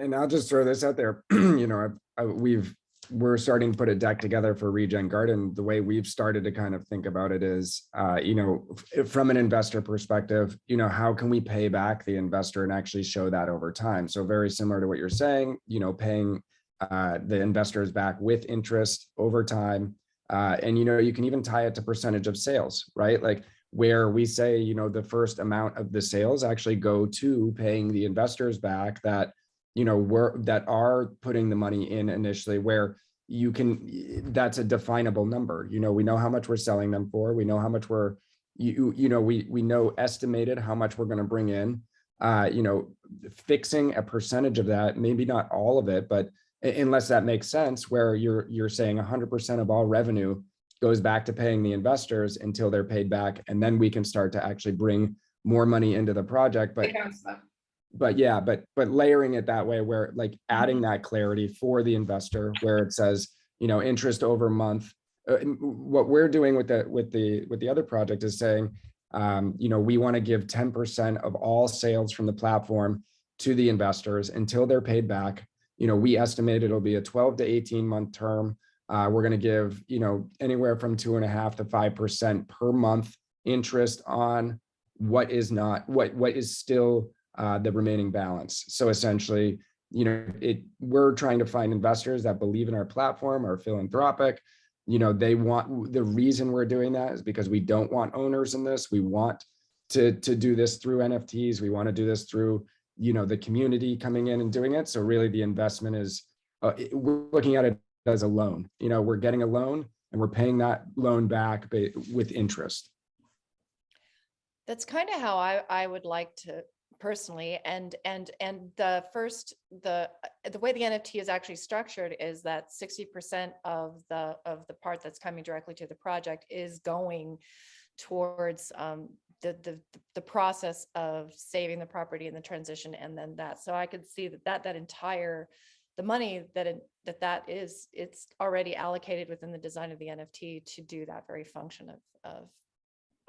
And I'll just throw this out there. We're starting to put a deck together for Regen Garden. The way we've started to kind of think about it is, from an investor perspective, how can we pay back the investor and actually show that over time? So very similar to what you're saying, paying the investors back with interest over time. And, you can even tie it to percentage of sales, right? Like where we say, the first amount of the sales actually go to paying the investors back that, that are putting the money in initially, where that's a definable number. We know how much we're selling them for. We know how much we know estimated how much we're going to bring in, fixing a percentage of that, maybe not all of it, but unless that makes sense, where you're saying 100% of all revenue goes back to paying the investors until they're paid back. And then we can start to actually bring more money into the project. But layering it that way, where like adding that clarity for the investor, where it says, interest over month. What we're doing with the other project is saying, we want to give 10% of all sales from the platform to the investors until they're paid back. We estimate it'll be a 12 to 18 month term. We're going to give, anywhere from 2.5% to 5% per month interest on what is still the remaining balance. So essentially, we're trying to find investors that believe in our platform, are philanthropic. They want, the reason we're doing that is because we don't want owners in this. We want to do this through NFTs. We want to do this through, the community coming in and doing it. So really the investment is, we're looking at it as a loan. We're getting a loan and we're paying that loan back with interest. That's kind of how I would like to personally, and the way the NFT is actually structured is that 60% of the part that's coming directly to the project is going towards the process of saving the property and the transition, and then that. So I could see that entire, the money that is, it's already allocated within the design of the NFT to do that very function of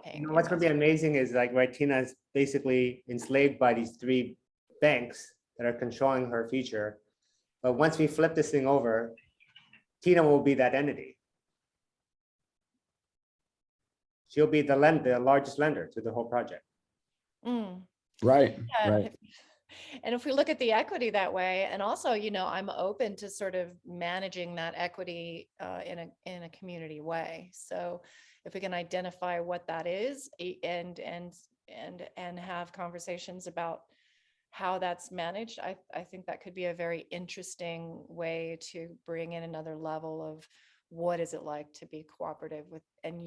paying. What's going to be amazing is like, right, Tina is basically enslaved by these 3 banks that are controlling her future. But once we flip this thing over, Tina will be that entity. She'll be the largest lender to the whole project. Right. Yeah. Right. And if we look at the equity that way, and also, I'm open to sort of managing that equity in a community way. So if we can identify what that is and have conversations about how that's managed, I think that could be a very interesting way to bring in another level of what is it like to be cooperative with, and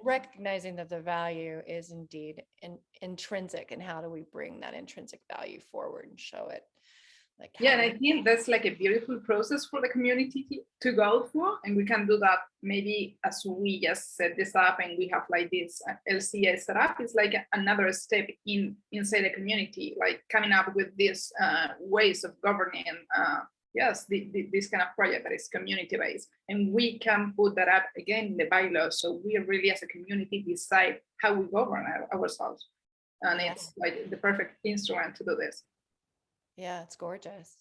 recognizing that the value is indeed intrinsic, and how do we bring that intrinsic value forward and show it? And I think that's like a beautiful process for the community to go through, and we can do that maybe as we just set this up and we have like this LCA set up. It's like another step inside the community, like coming up with these ways of governing this kind of project that is community based, and we can put that up again in the bylaws, so we really as a community decide how we govern ourselves, and it's like the perfect instrument to do this. Yeah, it's gorgeous.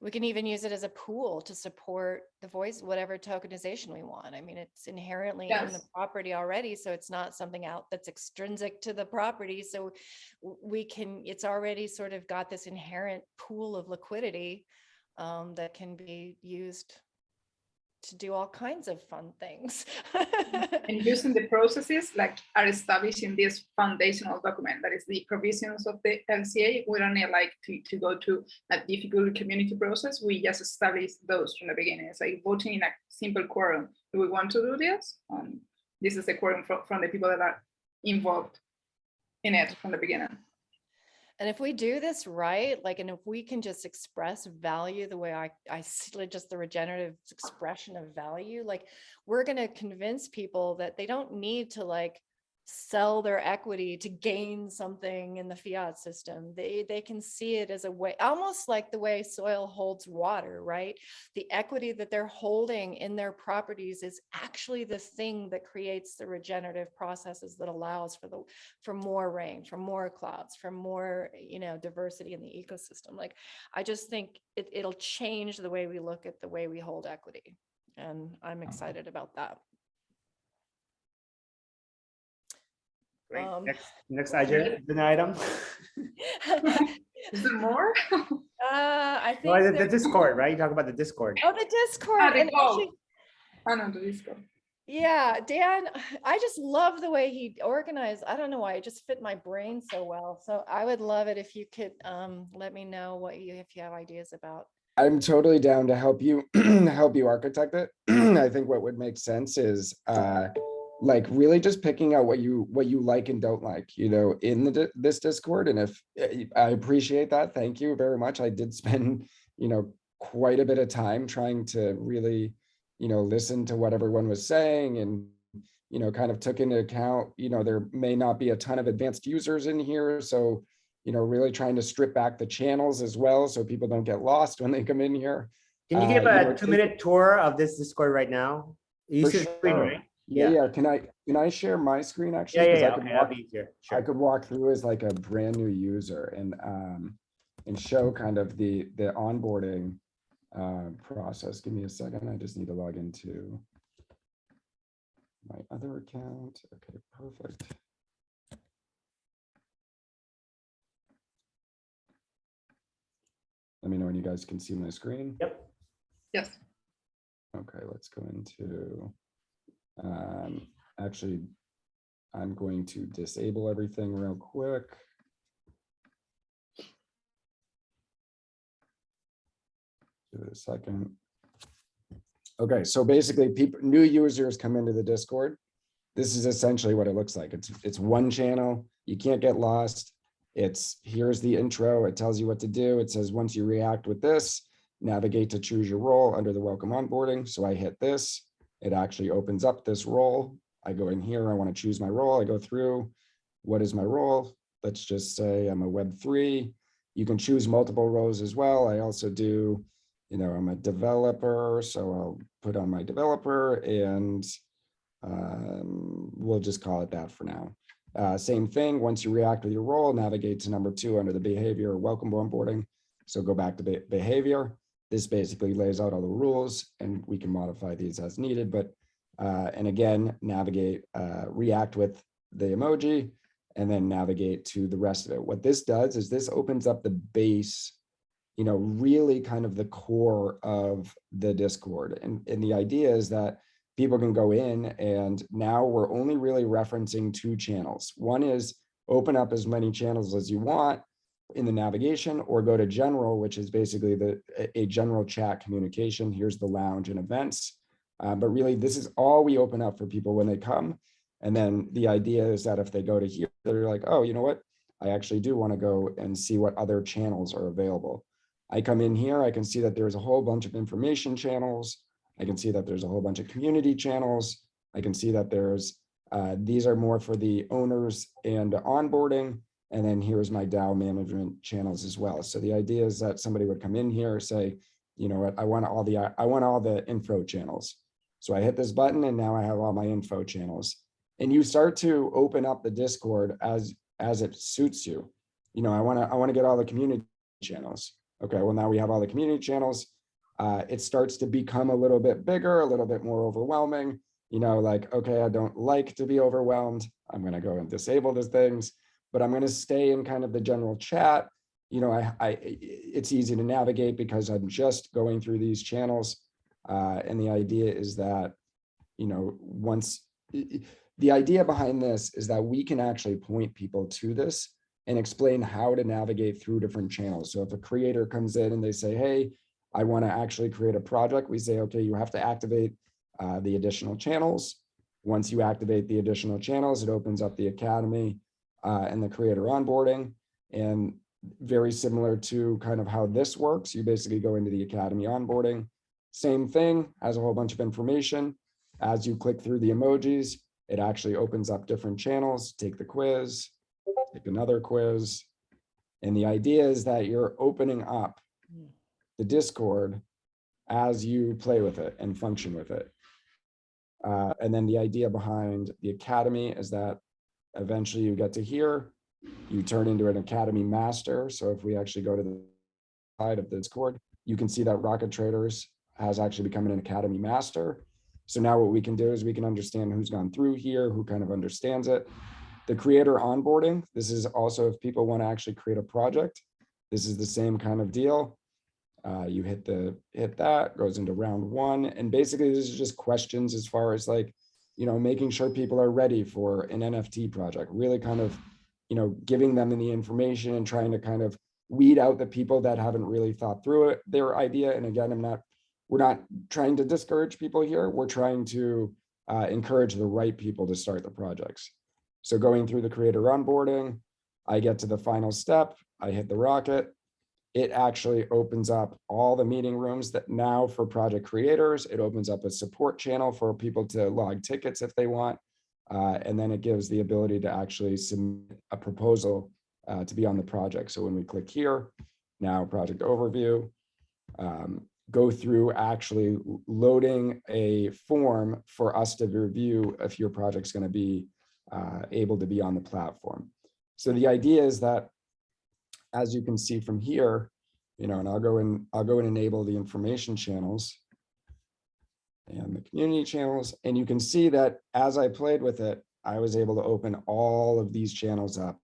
We can even use it as a pool to support the voice, whatever tokenization we want. I mean, it's inherently in the Yes. property already, so it's not something out that's extrinsic to the property. So we can, it's already sort of got this inherent pool of liquidity that can be used to do all kinds of fun things. And using the processes like are established in this foundational document that is the provisions of the LCA. We don't need like to go to a difficult community process. We just establish those from the beginning. It's like voting in a simple quorum. Do we want to do this? This is the quorum from the people that are involved in it from the beginning. And if we do this right, like, and if we can just express value the way I see like, just the regenerative expression of value, like we're going to convince people that they don't need to like sell their equity to gain something in the fiat system. They can see it as a way, almost like the way soil holds water, right? The equity that they're holding in their properties is actually the thing that creates the regenerative processes that allows for more rain, for more clouds, for more, you know, diversity in the ecosystem. Like, I just think it'll change the way we look at the way we hold equity. And I'm excited about that. Great. Next agenda item. Is there more? I think Well, the Discord, right? You talk about the Discord. Oh, the Discord. the And goal. actually, Oh no, the Discord. yeah, Dan, I just love the way he organized. I don't know why, it just fit my brain so well. So I would love it if you could let me know if you have ideas about. I'm totally down to help you help you architect it. I think what would make sense is like really just picking out what you like and don't like, you know, in this Discord. And if I appreciate that, thank you very much. I did spend, you know, quite a bit of time trying to really, you know, listen to what everyone was saying and, you know, kind of took into account, you know, there may not be a ton of advanced users in here. So, you know, really trying to strip back the channels as well so people don't get lost when they come in here. Can you give you know, a 2-minute tour of this Discord right now? You For see the screen, sure. right? Yeah. Can I share my screen actually? Yeah. 'Cause I Okay, could that'll walk, be easier. I Sure. could walk through as like a brand new user and show kind of the onboarding process. Give me a second. I just need to log into my other account. Okay, perfect. Let me know when you guys can see my screen. Yep. Yes. Okay, let's go into, actually, I'm going to disable everything real quick. Give it a second. Okay, so basically new users come into the Discord. This is essentially what it looks like. It's one channel. You can't get lost. Here's the intro. It tells you what to do. It says, once you react with this, navigate to choose your role under the welcome onboarding. So I hit this, it actually opens up this role. I go in here, I want to choose my role. I go through, what is my role? Let's just say I'm a Web3. You can choose multiple roles as well. I also do, you know, I'm a developer, so I'll put on my developer and we'll just call it that for now. Same thing, once you react with your role, navigate to number 2 under the behavior welcome onboarding. So go back to behavior. This basically lays out all the rules and we can modify these as needed, but and again, navigate, react with the emoji and then navigate to the rest of it. What this does is this opens up the base, you know, really kind of the core of the Discord. And the idea is that people can go in and now we're only really referencing 2 channels. One is open up as many channels as you want in the navigation, or go to general, which is basically a general chat communication. Here's the lounge and events. But really this is all we open up for people when they come. And then the idea is that if they go to here, they're like, oh, you know what? I actually do want to go and see what other channels are available. I come in here, I can see that there's a whole bunch of information channels. I can see that there's a whole bunch of community channels. I can see that there's, these are more for the owners and onboarding. And then here's my DAO management channels as well. So the idea is that somebody would come in here, say, you know what, I want all the info channels. So I hit this button and now I have all my info channels. And you start to open up the Discord as it suits you. You know, I want to get all the community channels. Okay, well, now we have all the community channels. It starts to become a little bit bigger, a little bit more overwhelming. You know, like, okay, I don't like to be overwhelmed. I'm going to go and disable these things, but I'm going to stay in kind of the general chat. You know, it's easy to navigate because I'm just going through these channels. And the idea is that, you know, the idea behind this is that we can actually point people to this and explain how to navigate through different channels. So if a creator comes in and they say, hey, I want to actually create a project, we say, okay, you have to activate the additional channels. Once you activate the additional channels, it opens up the Academy and the creator onboarding. And very similar to kind of how this works, you basically go into the Academy onboarding. Same thing, has a whole bunch of information. As you click through the emojis, it actually opens up different channels. Take the quiz, take another quiz. And the idea is that you're opening up the Discord as you play with it and function with it. And then the idea behind the Academy is that eventually you get to here, you turn into an Academy master. So if we actually go to the side of the Discord, you can see that Rocket Traders has actually become an Academy master. So now what we can do is we can understand who's gone through here, who kind of understands it. The creator onboarding, this is also if people want to actually create a project, this is the same kind of deal. You hit that, goes into round one. And basically this is just questions as far as like, you know, making sure people are ready for an NFT project, really kind of, you know, giving them the information and trying to kind of weed out the people that haven't really thought through it, their idea. And again, we're not trying to discourage people here. We're trying to encourage the right people to start the projects. So going through the creator onboarding, I get to the final step, I hit the rocket. It actually opens up all the meeting rooms that now for project creators, it opens up a support channel for people to log tickets if they want. And then it gives the ability to actually submit a proposal to be on the project. So when we click here, now project overview, go through actually loading a form for us to review if your project's going to be able to be on the platform. So the idea is that, as you can see from here, you know, and I'll go and enable the information channels and the community channels. And you can see that as I played with it, I was able to open all of these channels up.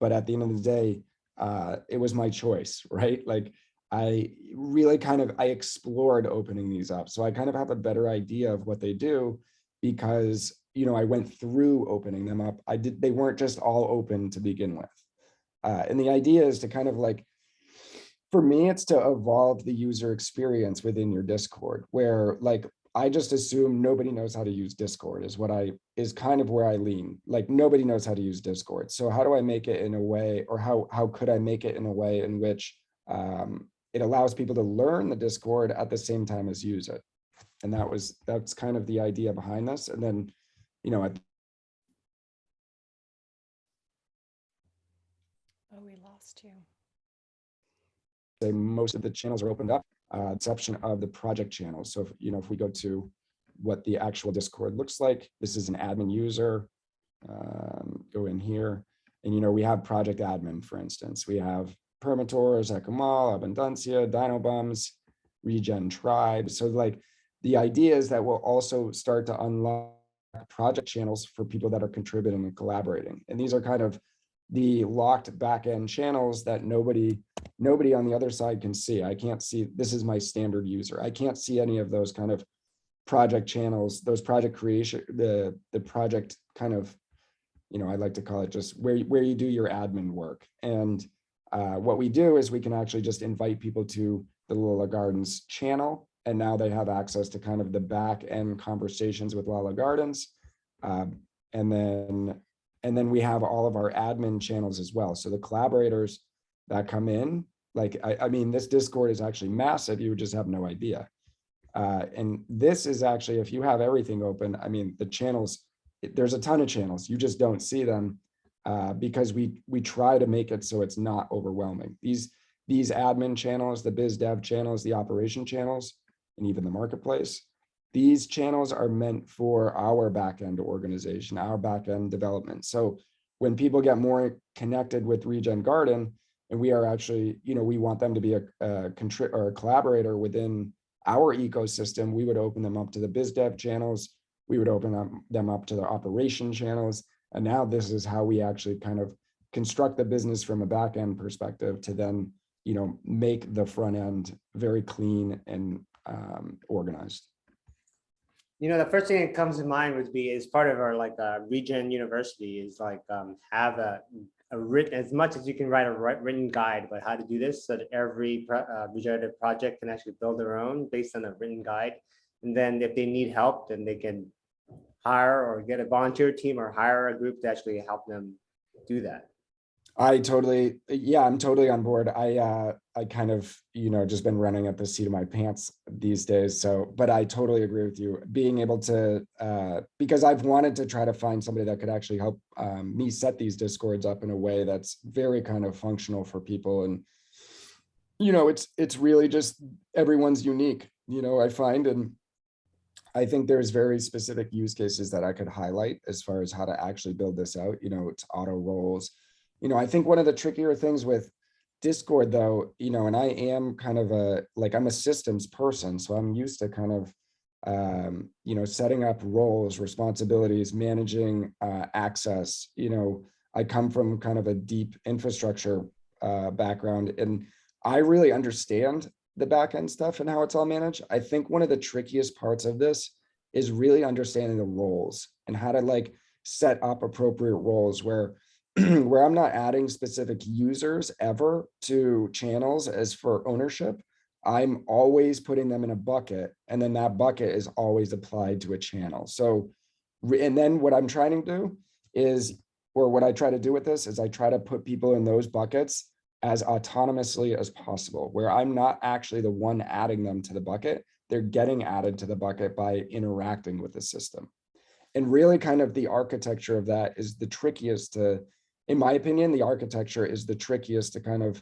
But at the end of the day, it was my choice, right? Like I really I explored opening these up. So I kind of have a better idea of what they do because, you know, I went through opening them up. They weren't just all open to begin with. And the idea is to kind of like, for me, it's to evolve the user experience within your Discord, where like, I just assume nobody knows how to use Discord is kind of where I lean. Like nobody knows how to use Discord. So how do I make it in a way, or how could I make it in a way in which it allows people to learn the Discord at the same time as use it? And that's kind of the idea behind this. And then, you know, Oh, we lost you. say most of the channels are opened up, exception of the project channels. So if, you know, if we go to what the actual Discord looks like, this is an admin user, go in here, and, you know, we have project admin, for instance, we have Permator, Zekamal, Abundancia, Dinobums, Regen Tribe. So like the idea is that we'll also start to unlock project channels for people that are contributing and collaborating. And these are kind of the locked back-end channels that nobody on the other side can see. I can't see, this is my standard user. I can't see any of those kind of project channels, those project creation, the project kind of, you know, I like to call it just where you do your admin work. And what we do is we can actually just invite people to the LaLa Gardens channel. And now they have access to kind of the back end conversations with LaLa Gardens. And then we have all of our admin channels as well. So the collaborators that come in, like, I mean, this Discord is actually massive. You would just have no idea. And this is actually, if you have everything open, I mean, the channels, there's a ton of channels. You just don't see them because we try to make it so it's not overwhelming. These admin channels, the biz dev channels, the operation channels, and even the marketplace, these channels are meant for our backend organization, our backend development. So when people get more connected with Regen Garden, And we are actually, we want them to be a collaborator within our ecosystem. We would open them up to the biz dev channels. We would open them up to the operation channels. And now this is how we actually kind of construct the business from a back end perspective to then, make the front end very clean and organized. The first thing that comes to mind would be as part of our Regen University is have a written, as much as you can write a written guide about how to do this, so that every regenerative project can actually build their own based on a written guide. And then if they need help, then they can hire or get a volunteer team or hire a group to actually help them do that. I'm totally on board. I kind of, just been running at the seat of my pants these days. So, but I totally agree with you. Being able to, because I've wanted to try to find somebody that could actually help me set these Discords up in a way that's very kind of functional for people. And, it's really just everyone's unique, I find. And I think there's very specific use cases that I could highlight as far as how to actually build this out. It's auto roles. I think one of the trickier things with Discord though, and I am kind of I'm a systems person, so I'm used to kind of, setting up roles, responsibilities, managing access. I come from kind of a deep infrastructure background, and I really understand the back end stuff and how it's all managed. I think one of the trickiest parts of this is really understanding the roles and how to set up appropriate roles where I'm not adding specific users ever to channels as for ownership. I'm always putting them in a bucket, and then that bucket is always applied to a channel. So, and then what I'm trying to do is, or what I try to do with this is I try to put people in those buckets as autonomously as possible, where I'm not actually the one adding them to the bucket. They're getting added to the bucket by interacting with the system. And really kind of the architecture of that is the trickiest to, in my opinion, the architecture is the trickiest to kind of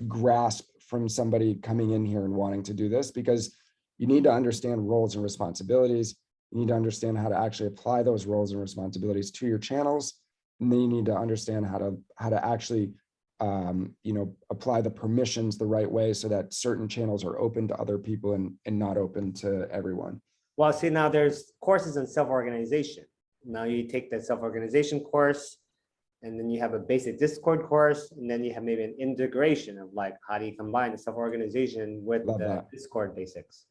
grasp from somebody coming in here and wanting to do this, because you need to understand roles and responsibilities. You need to understand how to actually apply those roles and responsibilities to your channels. And then you need to understand how to actually apply the permissions the right way so that certain channels are open to other people and not open to everyone. Well, see, now there's courses in self-organization. Now you take the self-organization course, and then you have a basic Discord course, and then you have maybe an integration of how do you combine the self-organization with the Discord basics,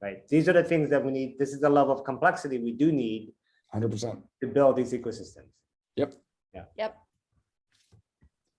right? These are the things that we need. This is the level of complexity we do need 100% to build these ecosystems. Yep. Yeah. Yep.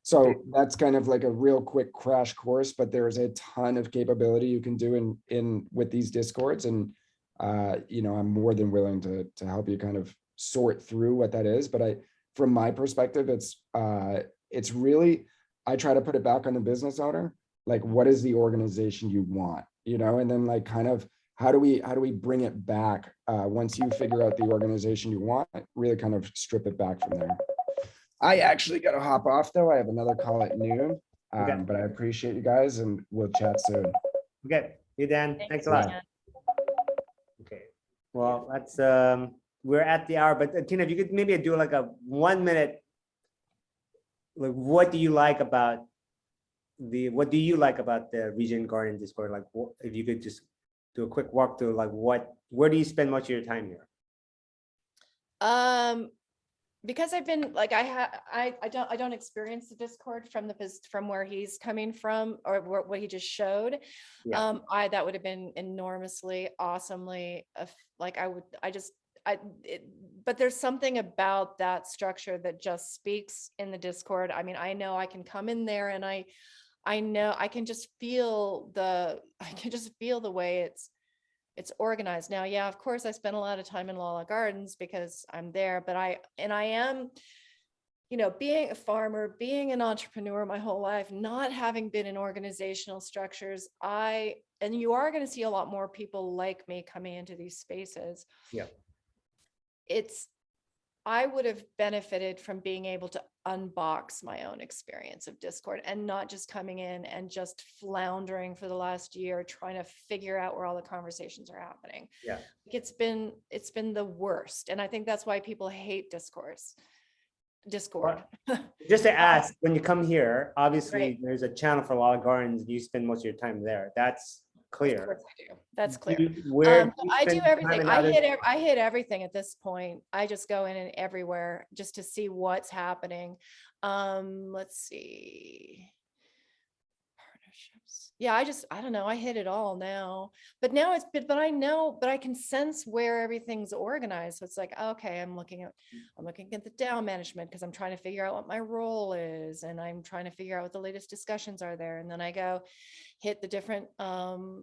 So that's kind of like a real quick crash course, but there's a ton of capability you can do in with these Discords. And I'm more than willing to help you kind of sort through what that is. But from my perspective, it's really, I try to put it back on the business owner. What is the organization you want, and then kind of how do we bring it back once you figure out the organization you want, really kind of strip it back from there. I actually got to hop off though. I have another call at noon, but I appreciate you guys and we'll chat soon. Okay, you Dan, thanks a lot. Dan. Okay, well, that's we're at the hour, but Tina, if you could maybe do a 1 minute, what do you like about the Regen Garden Discord? If you could just do a quick walkthrough, where do you spend much of your time here? Because I've been I don't experience the Discord from where he's coming from or what he just showed. Yeah. That would have been enormously awesomely but there's something about that structure that just speaks in the Discord. I mean, I know I can come in there and I know I can just feel the way it's organized. Now, yeah, of course I spent a lot of time in LaLa Gardens because I'm there, but I am, being a farmer, being an entrepreneur my whole life, not having been in organizational structures, and you are going to see a lot more people like me coming into these spaces. Yeah. I would have benefited from being able to unbox my own experience of Discord and not just coming in and just floundering for the last year, trying to figure out where all the conversations are happening. Yeah. It's been the worst. And I think that's why people hate discourse. Discord. Just to ask, when you come here, obviously Right. there's a channel for LaLa Gardens. You spend most of your time there. That's Of clear. course I do. That's clear. Where So you I do spend time everything. in I other- hit everything at this point. I just go in and everywhere just to see what's happening. Let's see. Partnerships. Yeah, I don't know. I hit it all now. But now but I know, but I can sense where everything's organized. So it's like, okay, I'm looking at the DAO management because I'm trying to figure out what my role is, and I'm trying to figure out what the latest discussions are there. And then I go hit the different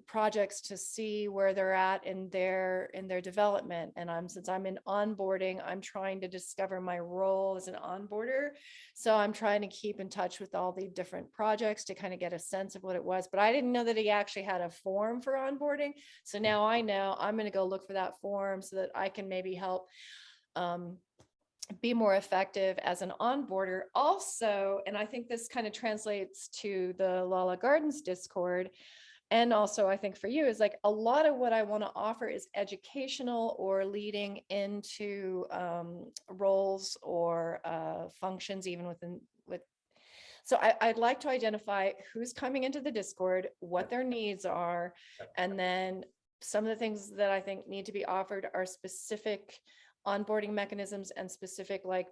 projects to see where they're at in their development. And since I'm in onboarding, I'm trying to discover my role as an onboarder. So I'm trying to keep in touch with all the different projects to kind of get a sense of what it was. But I didn't know that he actually had a form for onboarding. So now I know. I'm going to go look for that form so that I can maybe help be more effective as an onboarder also. And I think this kind of translates to the LaLa Gardens Discord. And also I think for you is like a lot of what I want to offer is educational or leading into roles or functions even so I'd like to identify who's coming into the Discord, what their needs are, and then some of the things that I think need to be offered are specific onboarding mechanisms and specific like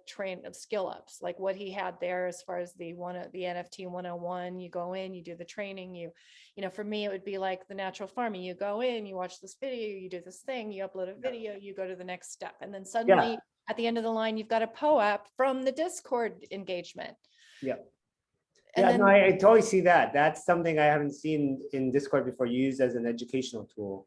skill ups, like what he had there as far as the NFT 101. You go in, you do the training, you know, for me, it would be like the natural farming. You go in, you watch this video, you do this thing, you upload a video, you go to the next step. And then suddenly at the end of the line, you've got a POAP from the Discord engagement. Yeah. And Yeah, then, no, I totally see that. That's something I haven't seen in Discord before, used as an educational tool.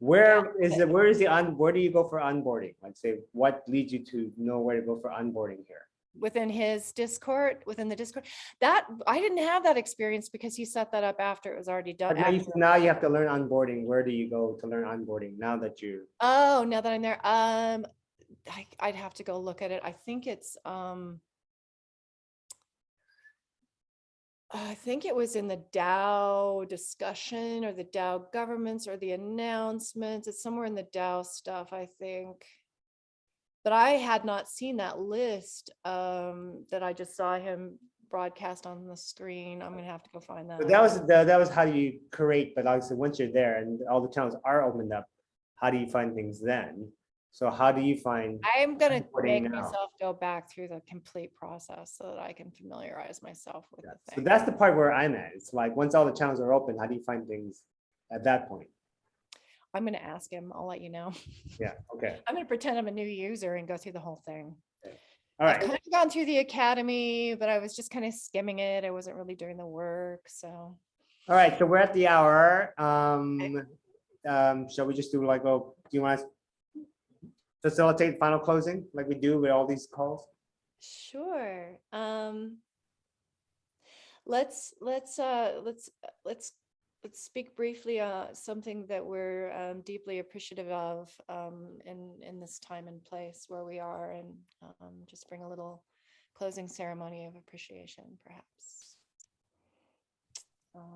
Where do you go for onboarding? Like, say, what leads you to know where to go for onboarding here? within the Discord, that I didn't have that experience because he set that up after it was already done. But now you have to learn onboarding. Where do you go to learn onboarding now that you? Oh, now that I'm there, I'd have to go look at it. I think it's I think it was in the DAO discussion or the DAO governments or the announcements. It's somewhere in the DAO stuff, I think. But I had not seen that list that I just saw him broadcast on the screen. I'm gonna have to go find that. But that was how you create. But obviously, once you're there and all the channels are opened up, how do you find things then? So how do you find? I'm gonna onboarding make now? myself go back through the complete process so that I can familiarize myself with the So thing. that's the part where I'm at. It's like once all the channels are open, how do you find things at that point? I'm gonna ask him. I'll let you know. Yeah. Okay. I'm gonna pretend I'm a new user and go through the whole thing. All I've right. kind of gone through the academy, but I was just kind of skimming it. I wasn't really doing the work. So All right. So we're at the hour. Shall we just do like do you want to facilitate final closing like we do with all these calls? sure. Let's speak briefly something that we're deeply appreciative of in this time and place where we are, and just bring a little closing ceremony of appreciation, perhaps.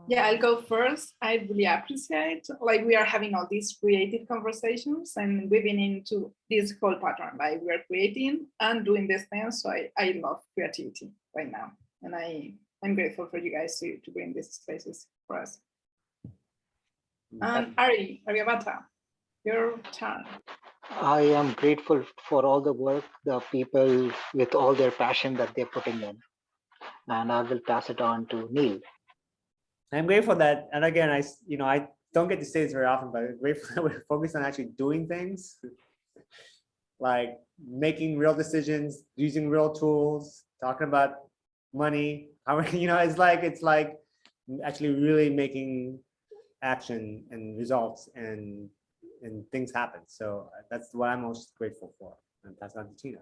Yeah, I'll go first. I really appreciate, like, we are having all these creative conversations, and we've been into this whole pattern, like we're creating and doing this thing. So I love creativity right now, and I'm grateful for you guys to bring these spaces for us. And Aryabhata, your turn. I am grateful for all the work, the people with all their passion that they're putting in. And I will pass it on to Neil. I'm grateful that, and again, I don't get to say this very often, but I'm grateful that we're focused on actually doing things, like making real decisions, using real tools, talking about money. It's like actually really making action and results and things happen. So that's what I'm most grateful for. And that's on to Tina.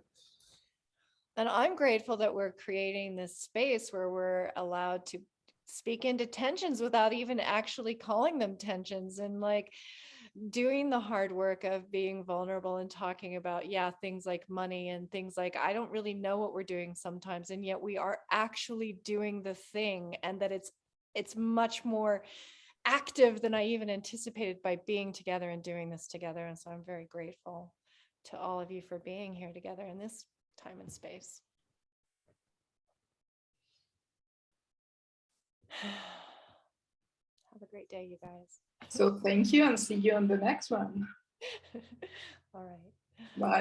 And I'm grateful that we're creating this space where we're allowed to speak into tensions without even actually calling them tensions, and like doing the hard work of being vulnerable and talking about, things like money and things like, I don't really know what we're doing sometimes, and yet we are actually doing the thing, and that it's much more active than I even anticipated by being together and doing this together. And so I'm very grateful to all of you for being here together in this time and space. Have a great day, you guys. So thank you and see you on the next one. All right. Bye.